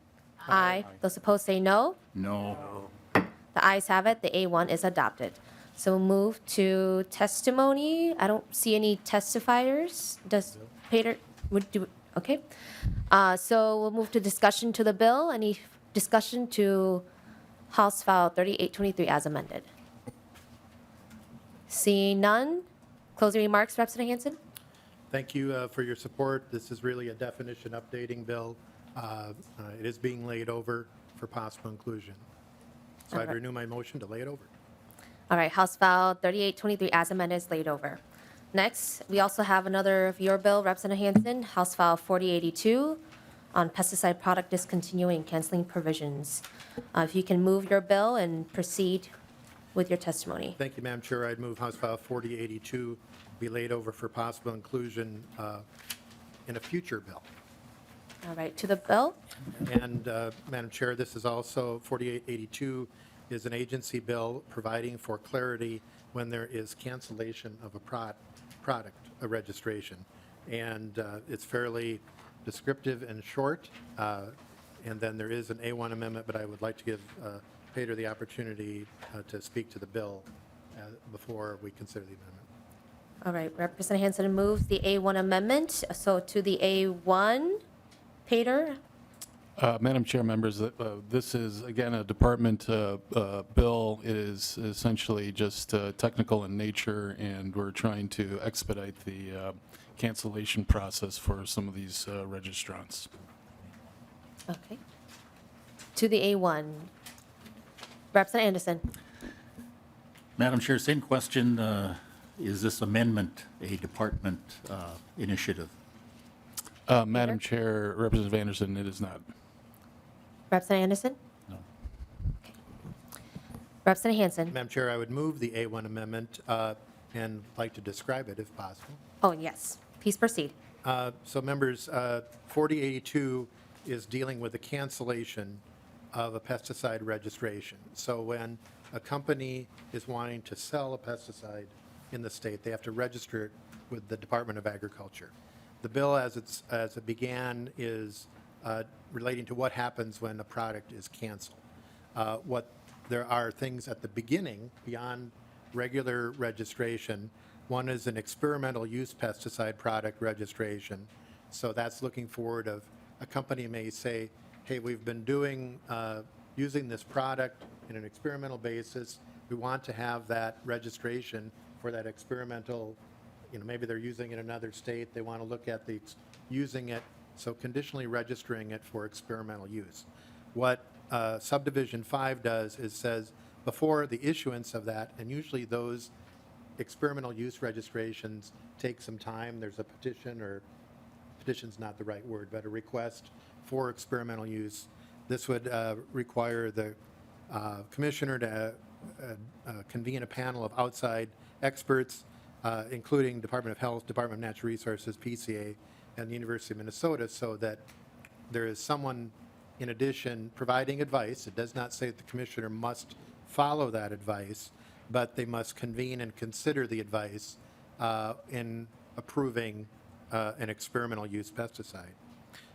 Aye. Those opposed say no. No. The ayes have it. The A1 is adopted. So we'll move to testimony. I don't see any testifiers. Does Peter would do? Okay. So we'll move to discussion to the bill. Any discussion to House File 3823 as amended? Seeing none. Closing remarks, Representative Hansen. Thank you for your support. This is really a definition updating bill. It is being laid over for possible inclusion. So I'd renew my motion to lay it over. All right, House File 3823 as amended is laid over. Next, we also have another of your bill, Representative Hansen, House File 4082 on pesticide product discontinuing and canceling provisions. If you can move your bill and proceed with your testimony. Thank you, Madam Chair. I'd move House File 4082 be laid over for possible inclusion in a future bill. All right, to the bill. And Madam Chair, this is also 4882 is an agency bill providing for clarity when there is cancellation of a product, a registration. And it's fairly descriptive and short. And then there is an A1 amendment, but I would like to give Peter the opportunity to speak to the bill before we consider the amendment. All right, Representative Hansen moves the A1 amendment. So to the A1, Peter? Madam Chair, members, this is, again, a department bill. It is essentially just technical in nature, and we're trying to expedite the cancellation process for some of these registrants. Okay. To the A1, Representative Anderson. Madam Chair, same question. Is this amendment a department initiative? Madam Chair, Representative Anderson, it is not. Representative Anderson? No. Okay. Representative Hansen? Madam Chair, I would move the A1 amendment and like to describe it if possible. Oh, yes. Please proceed. So members, 4082 is dealing with the cancellation of a pesticide registration. So when a company is wanting to sell a pesticide in the state, they have to register it with the Department of Agriculture. The bill as it began is relating to what happens when a product is canceled. There are things at the beginning beyond regular registration. One is an experimental use pesticide product registration. So that's looking forward of a company may say, hey, we've been doing using this product in an experimental basis. We want to have that registration for that experimental, maybe they're using it in another state. They want to look at using it, so conditionally registering it for experimental use. What subdivision 5 does is says before the issuance of that, and usually those experimental use registrations take some time. There's a petition, or petition's not the right word, but a request for experimental use. This would require the commissioner to convene a panel of outside experts, including Department of Health, Department of Natural Resources, PCA, and the University of Minnesota, so that there is someone in addition providing advice. It does not say that the commissioner must follow that advice, but they must convene and consider the advice in approving an experimental use pesticide.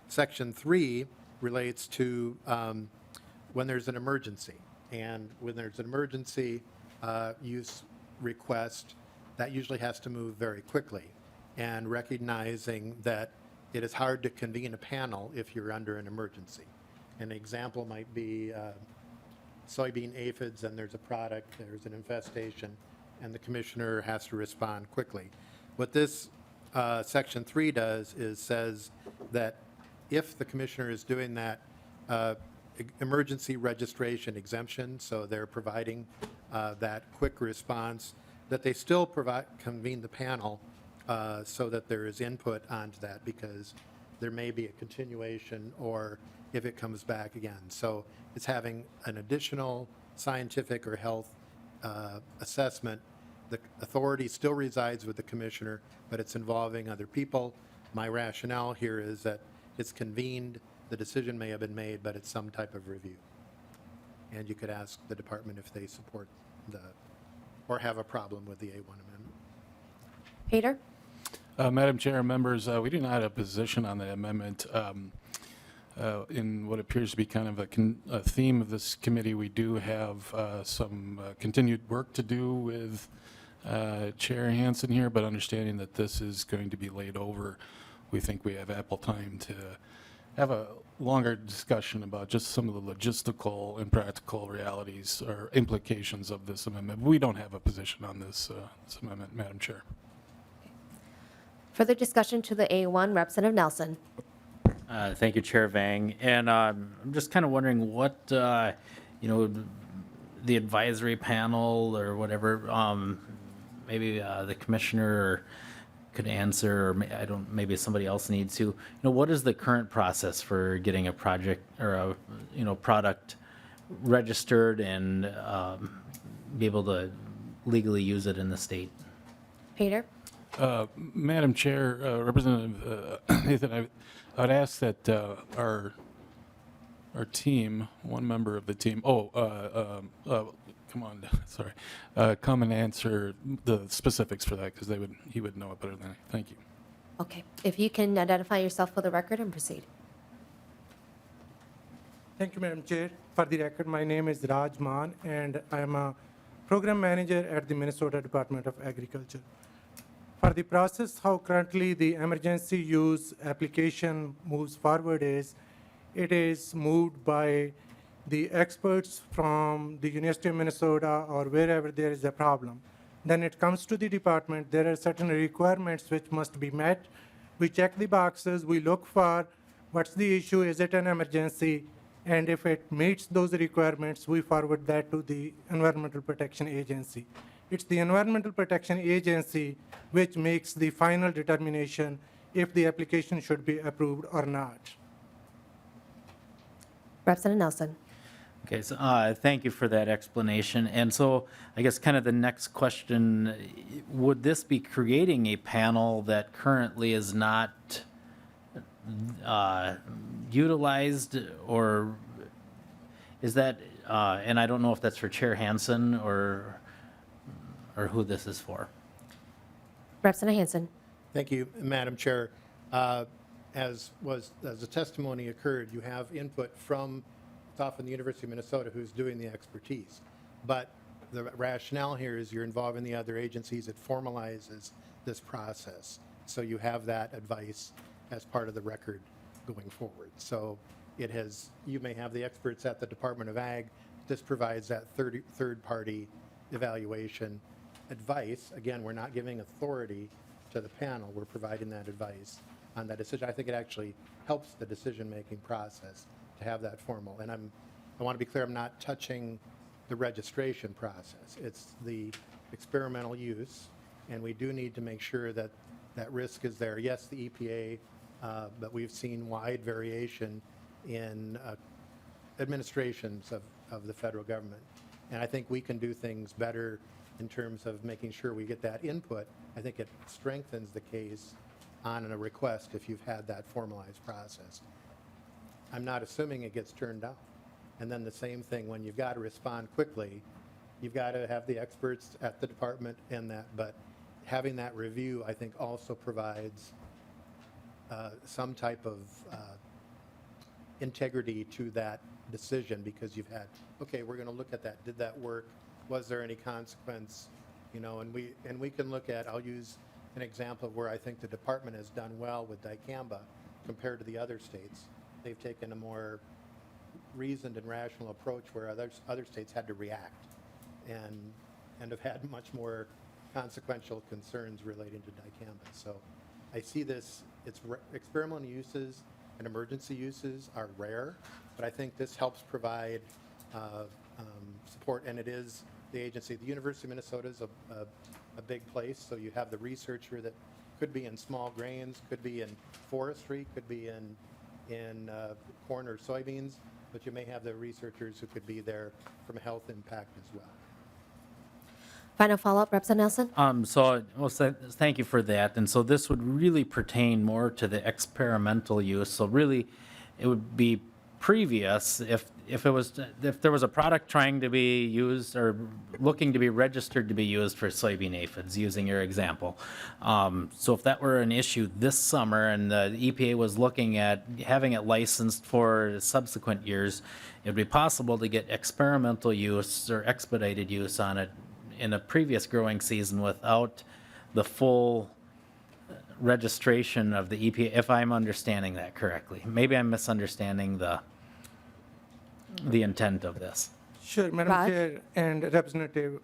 Section 3 relates to when there's an emergency. And when there's an emergency use request, that usually has to move very quickly. And recognizing that it is hard to convene a panel if you're under an emergency. An example might be soybean aphids, and there's a product, there's an infestation, and the commissioner has to respond quickly. What this Section 3 does is says that if the commissioner is doing that emergency registration exemption, so they're providing that quick response, that they still convene the panel so that there is input onto that, because there may be a continuation or if it comes back again. So it's having an additional scientific or health assessment. The authority still resides with the commissioner, but it's involving other people. My rationale here is that it's convened, the decision may have been made, but it's some type of review. And you could ask the department if they support or have a problem with the A1 amendment. Peter? Madam Chair, members, we do not have a position on the amendment. In what appears to be kind of a theme of this committee, we do have some continued work to do with Chair Hansen here, but understanding that this is going to be laid over, we think we have ample time to have a longer discussion about just some of the logistical and practical realities or implications of this amendment. We don't have a position on this amendment, Madam Chair. Further discussion to the A1, Representative Nelson. Thank you, Chair Vang. And I'm just kind of wondering what, the advisory panel or whatever, maybe the commissioner could answer, or maybe somebody else needs to. What is the current process for getting a project or a product registered and be able to legally use it in the state? Peter? Madam Chair, Representative Nathan, I would ask that our team, one member of the team, come on, sorry, come and answer the specifics for that because he would know it better than I. Thank you. Okay. If you can identify yourself for the record and proceed. Thank you, Madam Chair. For the record, my name is Raj Man, and I am a program manager at the Minnesota Department of Agriculture. For the process, how currently the emergency use application moves forward is, it is moved by the experts from the University of Minnesota or wherever there is a problem. Then it comes to the department. There are certain requirements which must be met. We check the boxes. We look for what's the issue. Is it an emergency? And if it meets those requirements, we forward that to the Environmental Protection Agency. It's the Environmental Protection Agency which makes the final determination if the application should be approved or not. Representative Nelson. Okay, so thank you for that explanation. And so I guess kind of the next question, would this be creating a panel that currently is not utilized, or is that, and I don't know if that's for Chair Hansen or who this is for. Representative Hansen. Thank you, Madam Chair. As the testimony occurred, you have input from often the University of Minnesota who's doing the expertise. But the rationale here is you're involving the other agencies. It formalizes this process. So you have that advice as part of the record going forward. So it has, you may have the experts at the Department of Ag. This provides that third-party evaluation advice. Again, we're not giving authority to the panel. We're providing that advice on that decision. I think it actually helps the decision-making process to have that formal. And I want to be clear, I'm not touching the registration process. It's the experimental use, and we do need to make sure that that risk is there. Yes, the EPA, but we've seen wide variation in administrations of the federal government. And I think we can do things better in terms of making sure we get that input. I think it strengthens the case on a request if you've had that formalized process. I'm not assuming it gets turned down. And then the same thing, when you've got to respond quickly, you've got to have the experts at the department and that, but having that review, I think, also provides some type of integrity to that decision, because you've had, okay, we're going to look at that. Did that work? Was there any consequence? You know, and we can look at, I'll use an example of where I think the department has done well with dicamba compared to the other states. They've taken a more reasoned and rational approach where other states had to react and have had much more consequential concerns relating to dicamba. So I see this, experimental uses and emergency uses are rare, but I think this helps provide support, and it is the agency. The University of Minnesota is a big place, so you have the researcher that could be in small grains, could be in forestry, could be in corn or soybeans, but you may have the researchers who could be there from a health impact as well. Final follow-up, Representative Nelson. Thank you for that. And so this would really pertain more to the experimental use. So really, it would be previous if there was a product trying to be used or looking to be registered to be used for soybean aphids, using your example. So if that were an issue this summer and the EPA was looking at having it licensed for subsequent years, it would be possible to get experimental use or expedited use on it in a previous growing season without the full registration of the EPA, if I'm understanding that correctly. Maybe I'm misunderstanding the intent of this. Sure, Madam Chair and Representative.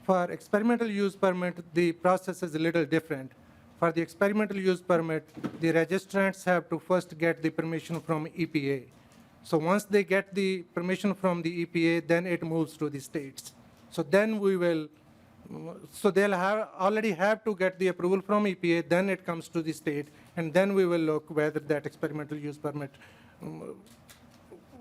For experimental use permit, the process is a little different. For the experimental use permit, the registrants have to first get the permission from EPA. So once they get the permission from the EPA, then it moves to the states. So then we will, so they'll already have to get the approval from EPA, then it comes to the state, and then we will look whether that experimental use permit,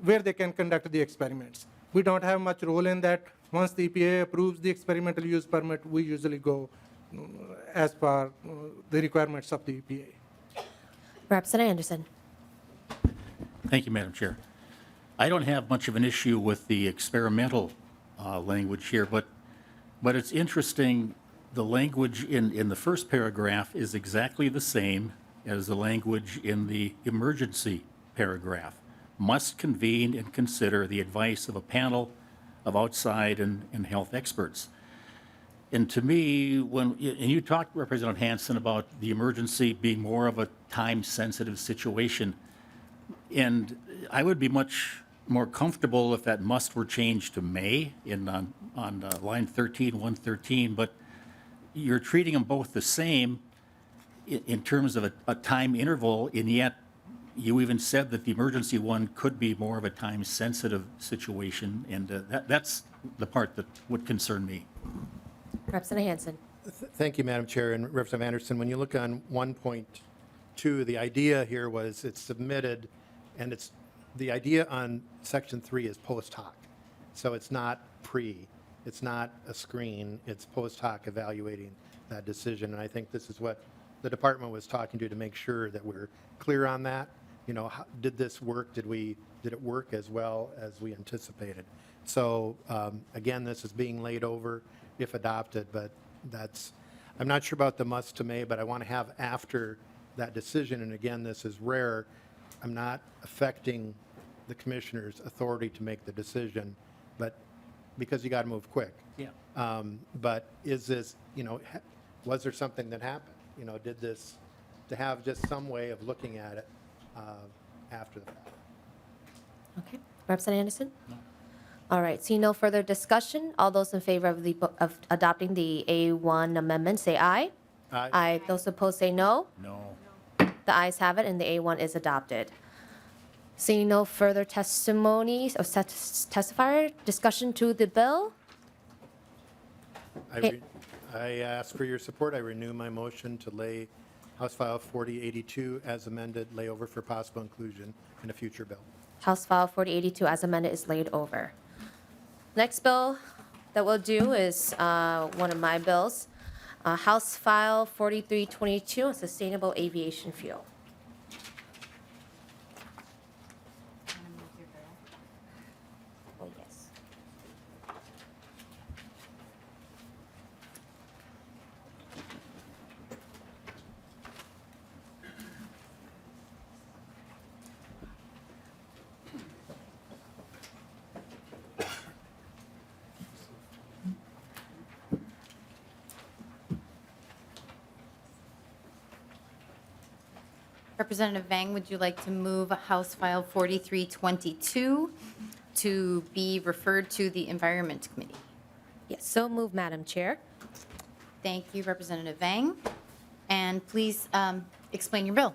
where they can conduct the experiments. We don't have much role in that. Once the EPA approves the experimental use permit, we usually go as per the requirements of the EPA. Representative Anderson. Thank you, Madam Chair. I don't have much of an issue with the experimental language here, but it's interesting, the language in the first paragraph is exactly the same as the language in the emergency paragraph. Must convene and consider the advice of a panel of outside and health experts. And to me, and you talked, Representative Hansen, about the emergency being more of a time-sensitive situation, and I would be much more comfortable if that must were changed to may on line 13, 113, but you're treating them both the same in terms of a time interval, and yet you even said that the emergency one could be more of a time-sensitive situation, and that's the part that would concern me. Representative Hansen. Thank you, Madam Chair. And Representative Anderson, when you look on 1.2, the idea here was it's submitted, and it's the idea on section 3 is post hoc. So it's not it's not a screen, it's post hoc evaluating that decision. And I think this is what the department was talking to make sure that we're clear on that. You know, did this work? Did it work as well as we anticipated? So again, this is being laid over if adopted, but I'm not sure about the must to may, but I want to have after that decision, and again, this is rare, I'm not affecting the commissioner's authority to make the decision, but because you got to move quick. Yeah. But is this, was there something that happened? Did this, to have just some way of looking at it after the fact. Okay. Representative Anderson? No. All right. Seeing no further discussion, all those in favor of adopting the A1 amendment, say aye. Aye. Aye. Those opposed, say no. No. The ayes have it, and the A1 is adopted. Seeing no further testimonies or testifier, discussion to the bill. I ask for your support. I renew my motion to lay House File 4082 as amended, lay over for possible inclusion in a future bill. House File 4082 as amended is laid over. Next bill that we'll do is one of my bills. House File 4322, Sustainable Aviation Fuel. Oh, yes. Representative Vang, would you like to move House File 4322 to be referred to the Environment Committee? Yes, so moved, Madam Chair. Thank you, Representative Vang. And please explain your bill.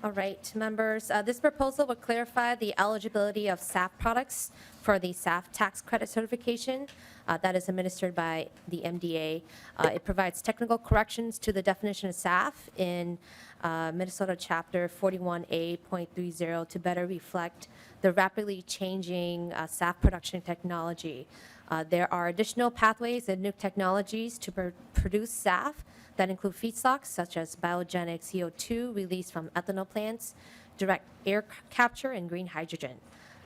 All right, members, this proposal would clarify the eligibility of SAF products for the SAF tax credit certification that is administered by the MDA. It provides technical corrections to the definition of SAF in Minnesota Chapter 41A.30 to better reflect the rapidly changing SAF production technology. There are additional pathways and new technologies to produce SAF that include feedstocks such as biogenic CO2 released from ethanol plants, direct air capture, and green hydrogen.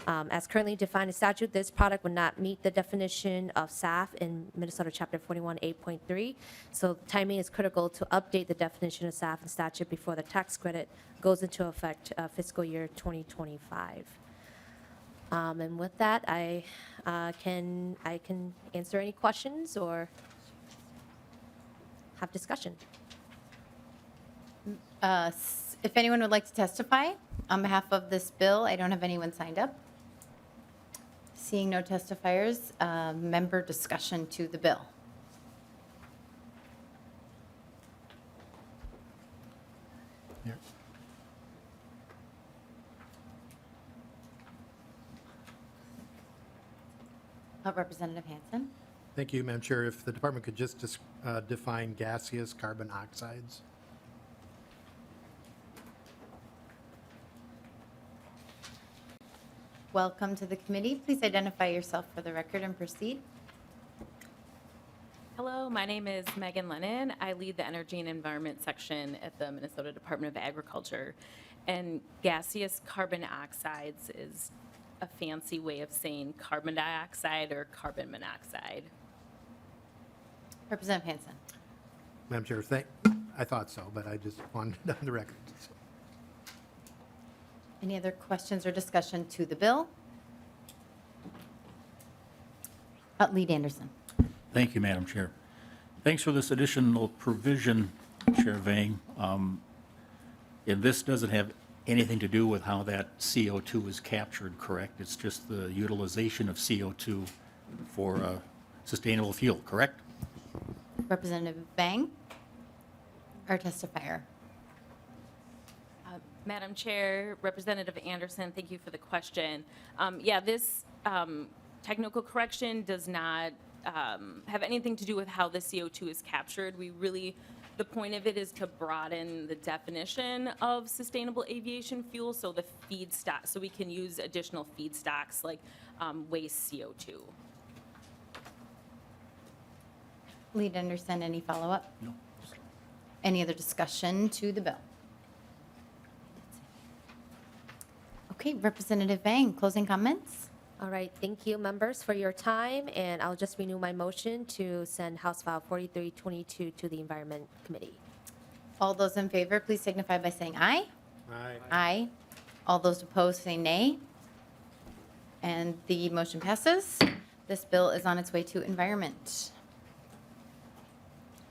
As currently defined in statute, this product would not meet the definition of SAF in Minnesota Chapter 41A.3. So timing is critical to update the definition of SAF in statute before the tax credit goes into effect fiscal year 2025. And with that, I can answer any questions or have discussion. If anyone would like to testify on behalf of this bill, I don't have anyone signed up. Seeing no testifiers, member discussion to the bill. Representative Hansen. Thank you, Madam Chair. If the department could just define gaseous carbon oxides. Welcome to the committee. Please identify yourself for the record and proceed. Hello, my name is Megan Lennon. I lead the Energy and Environment section at the Minnesota Department of Agriculture. And gaseous carbon oxides is a fancy way of saying carbon dioxide or carbon monoxide. Representative Hansen. Madam Chair, I thought so, but I just wanted it on the record. Any other questions or discussion to the bill? Lead Anderson. Thank you, Madam Chair. Thanks for this additional provision, Chair Vang. And this doesn't have anything to do with how that CO2 is captured, correct? It's just the utilization of CO2 for sustainable fuel, correct? Representative Vang, our testifier. Madam Chair, Representative Anderson, thank you for the question. Yeah, this technical correction does not have anything to do with how the CO2 is captured. The point of it is to broaden the definition of sustainable aviation fuel, so the feedstock, so we can use additional feedstocks like waste CO2. Lead Anderson, any follow-up? No. Any other discussion to the bill? Okay, Representative Vang, closing comments? All right, thank you, members, for your time, and I'll just renew my motion to send House File 4322 to the Environment Committee. All those in favor, please signify by saying aye. Aye. Aye. All those opposed, say nay. And the motion passes. This bill is on its way to Environment.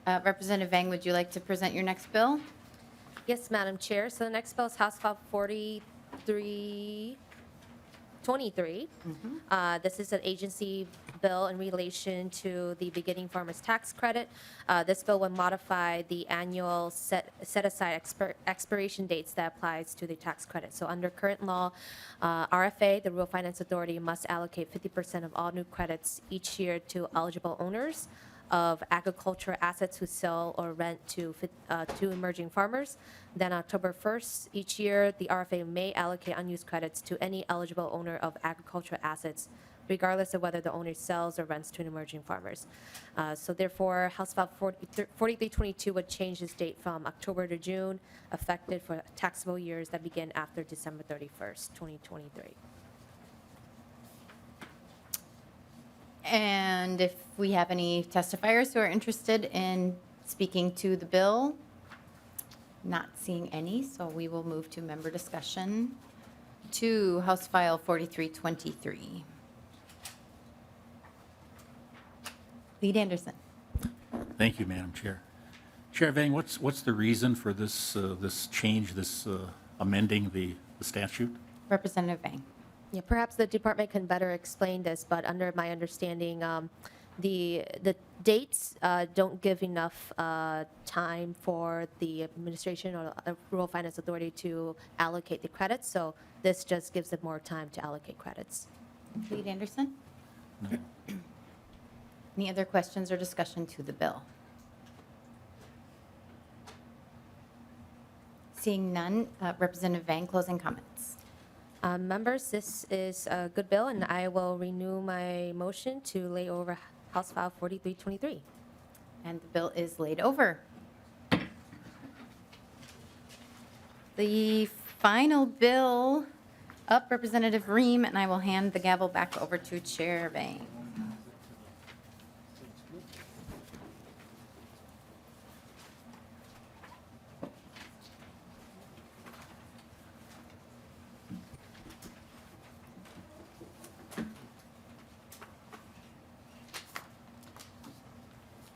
Representative Vang, would you like to present your next bill? Yes, Madam Chair. So the next bill is House File 4323. This is an agency bill in relation to the beginning farmers tax credit. This bill would modify the annual set-aside expiration dates that applies to the tax credit. So under current law, RFA, the Rural Finance Authority, must allocate 50% of all new credits each year to eligible owners of agriculture assets who sell or rent to emerging farmers. Then October 1st each year, the RFA may allocate unused credits to any eligible owner of agricultural assets, regardless of whether the owner sells or rents to an emerging farmers. So therefore, House File 4322 would change this date from October to June, effective for taxable years that begin after December 31st, 2023. And if we have any testifiers who are interested in speaking to the bill, not seeing any, so we will move to member discussion to House File 4323. Lead Anderson. Thank you, Madam Chair. Chair Vang, what's the reason for this this change, this amending the statute? Representative Vang. Yeah, perhaps the department can better explain this, but under my understanding, the dates don't give enough time for the administration or the Rural Finance Authority to allocate the credits, so this just gives them more time to allocate credits. Lead Anderson. No. Any other questions or discussion to the bill? Seeing none, Representative Vang, closing comments. Members, this is a good bill, and I will renew my motion to lay over House File 4323. And the bill is laid over. The final bill up, Representative Rehm, and I will hand the gavel back over to Chair Vang.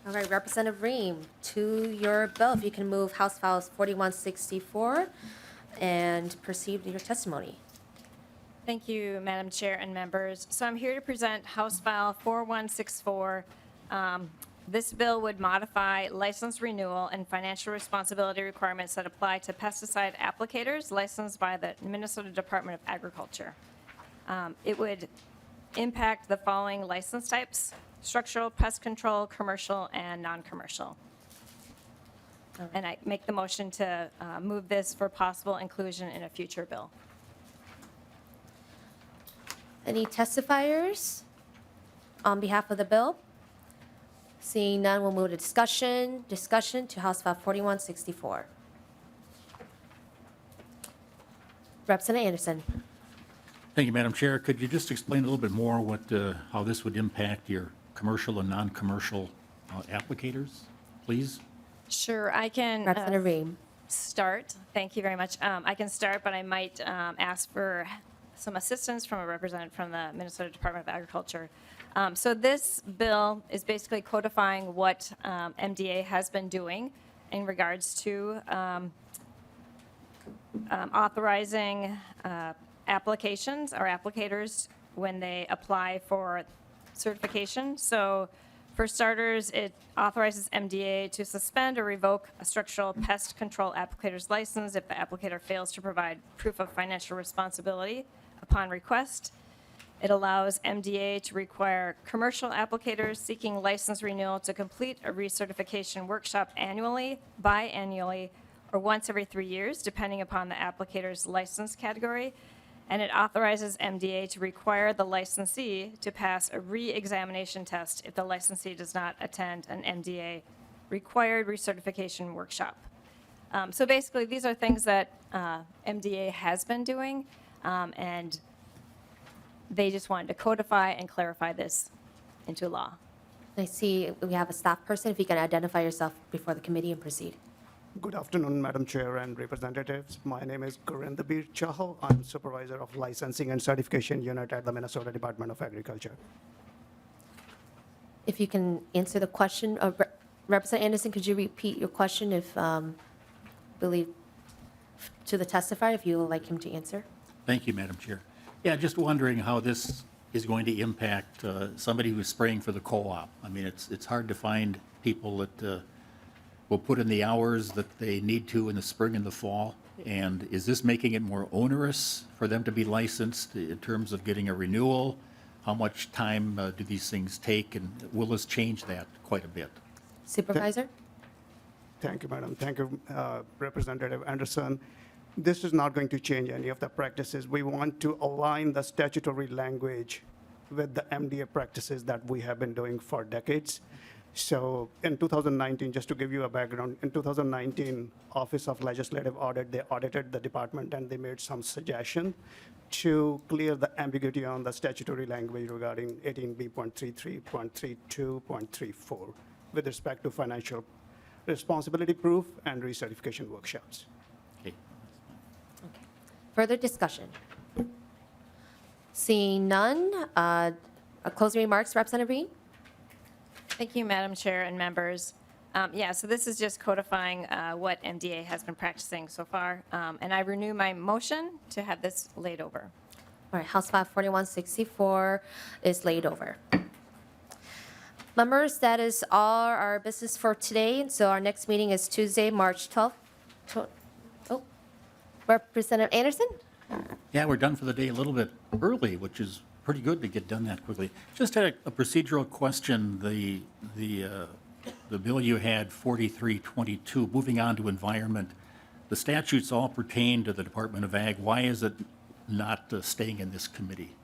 All right, Representative Rehm, to your bill, if you can move House Files 4164 and proceed with your testimony. Thank you, Madam Chair and members. So I'm here to present House File 4164. This bill would modify license renewal and financial responsibility requirements that apply to pesticide applicators licensed by the Minnesota Department of Agriculture. It would impact the following license types: structural, pest control, commercial, and non-commercial. And I make the motion to move this for possible inclusion in a future bill. Any testifiers on behalf of the bill? Seeing none, we'll move to discussion. Discussion to House File 4164. Representative Anderson. Thank you, Madam Chair. Could you just explain a little bit more what, how this would impact your commercial and non-commercial applicators, please? Sure, I can Representative Rehm. start. Thank you very much. I can start, but I might ask for some assistance from a representative from the Minnesota Department of Agriculture. So this bill is basically codifying what MDA has been doing in regards to authorizing applications or applicators when they apply for certification. So for starters, it authorizes MDA to suspend or revoke a structural pest control applicator's license if the applicator fails to provide proof of financial responsibility upon request. It allows MDA to require commercial applicators seeking license renewal to complete a recertification workshop annually, biannually, or once every 3 years, depending upon the applicator's license category. And it authorizes MDA to require the licensee to pass a re-examination test if the licensee does not attend an MDA required recertification workshop. So basically, these are things that MDA has been doing, and they just wanted to codify and clarify this into law. I see we have a staff person. If you can identify yourself before the committee and proceed. Good afternoon, Madam Chair and representatives. My name is Gurendabir Chahal. I'm Supervisor of Licensing and Certification Unit at the Minnesota Department of Agriculture. If you can answer the question, Representative Anderson, could you repeat your question if, believe, to the testifier, if you would like him to answer? Thank you, Madam Chair. Yeah, just wondering how this is going to impact somebody who's spraying for the co-op. I mean, it's hard to find people that will put in the hours that they need to in the spring and the fall. And is this making it more onerous for them to be licensed in terms of getting a renewal? How much time do these things take, and will this change that quite a bit? Supervisor? Thank you, Madam. Thank you, Representative Anderson. This is not going to change any of the practices. We want to align the statutory language with the MDA practices that we have been doing for decades. So in 2019, just to give you a background, in 2019, Office of Legislative Audit, they audited the department and they made some suggestion to clear the ambiguity on the statutory language regarding 18B.33.32.34 with respect to financial responsibility proof and recertification workshops. Okay. Further discussion? Seeing none, closing remarks, Representative Rehm? Thank you, Madam Chair and members. Yeah, so this is just codifying what MDA has been practicing so far, and I renew my motion to have this laid over. All right, House File 4164 is laid over. Members, that is all our business for today. And so our next meeting is Tuesday, March 12th. Oh, Representative Anderson? Yeah, we're done for the day a little bit early, which is pretty good to get done that quickly. Just had a procedural question. The bill you had, 4322, moving on to environment, the statutes all pertain to the Department of Ag. Why is it not staying in this committee?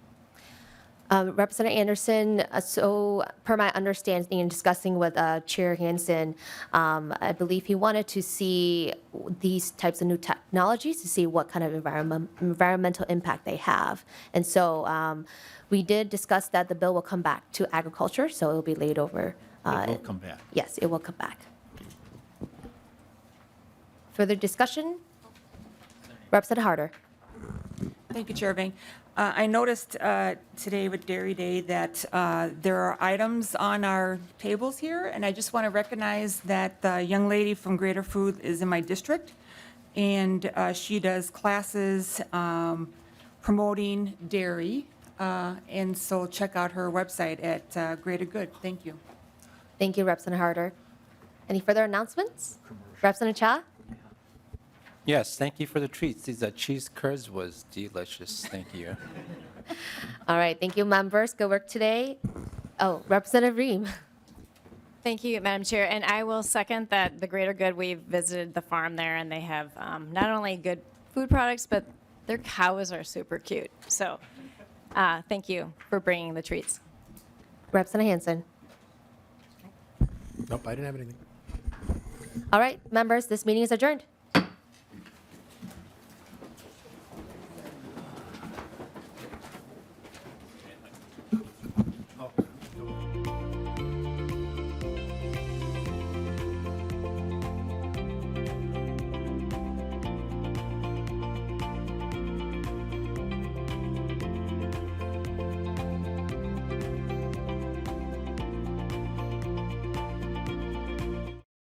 Representative Anderson, so per my understanding and discussing with Chair Hansen, I believe he wanted to see these types of new technologies to see what kind of environmental impact they have. And so we did discuss that the bill will come back to agriculture, so it will be laid over. It will come back. Yes, it will come back. Further discussion? Representative Harder. Thank you, Chair Vang. I noticed today with Dairy Day that there are items on our tables here, and I just want to recognize that the young lady from Greater Food is in my district, and she does classes promoting dairy, and so check out her website at Greater Good. Thank you. Thank you, Representative Harder. Any further announcements? Representative Cha? Yes, thank you for the treats. These cheese curds was delicious. Thank you. All right, thank you, members. Good work today. Oh, Representative Rehm. Thank you, Madam Chair, and I will second that the Greater Good. We've visited the farm there, and they have not only good food products, but their cows are super cute. So thank you for bringing the treats. Representative Hansen. Nope, I didn't have anything. All right, members, this meeting is adjourned.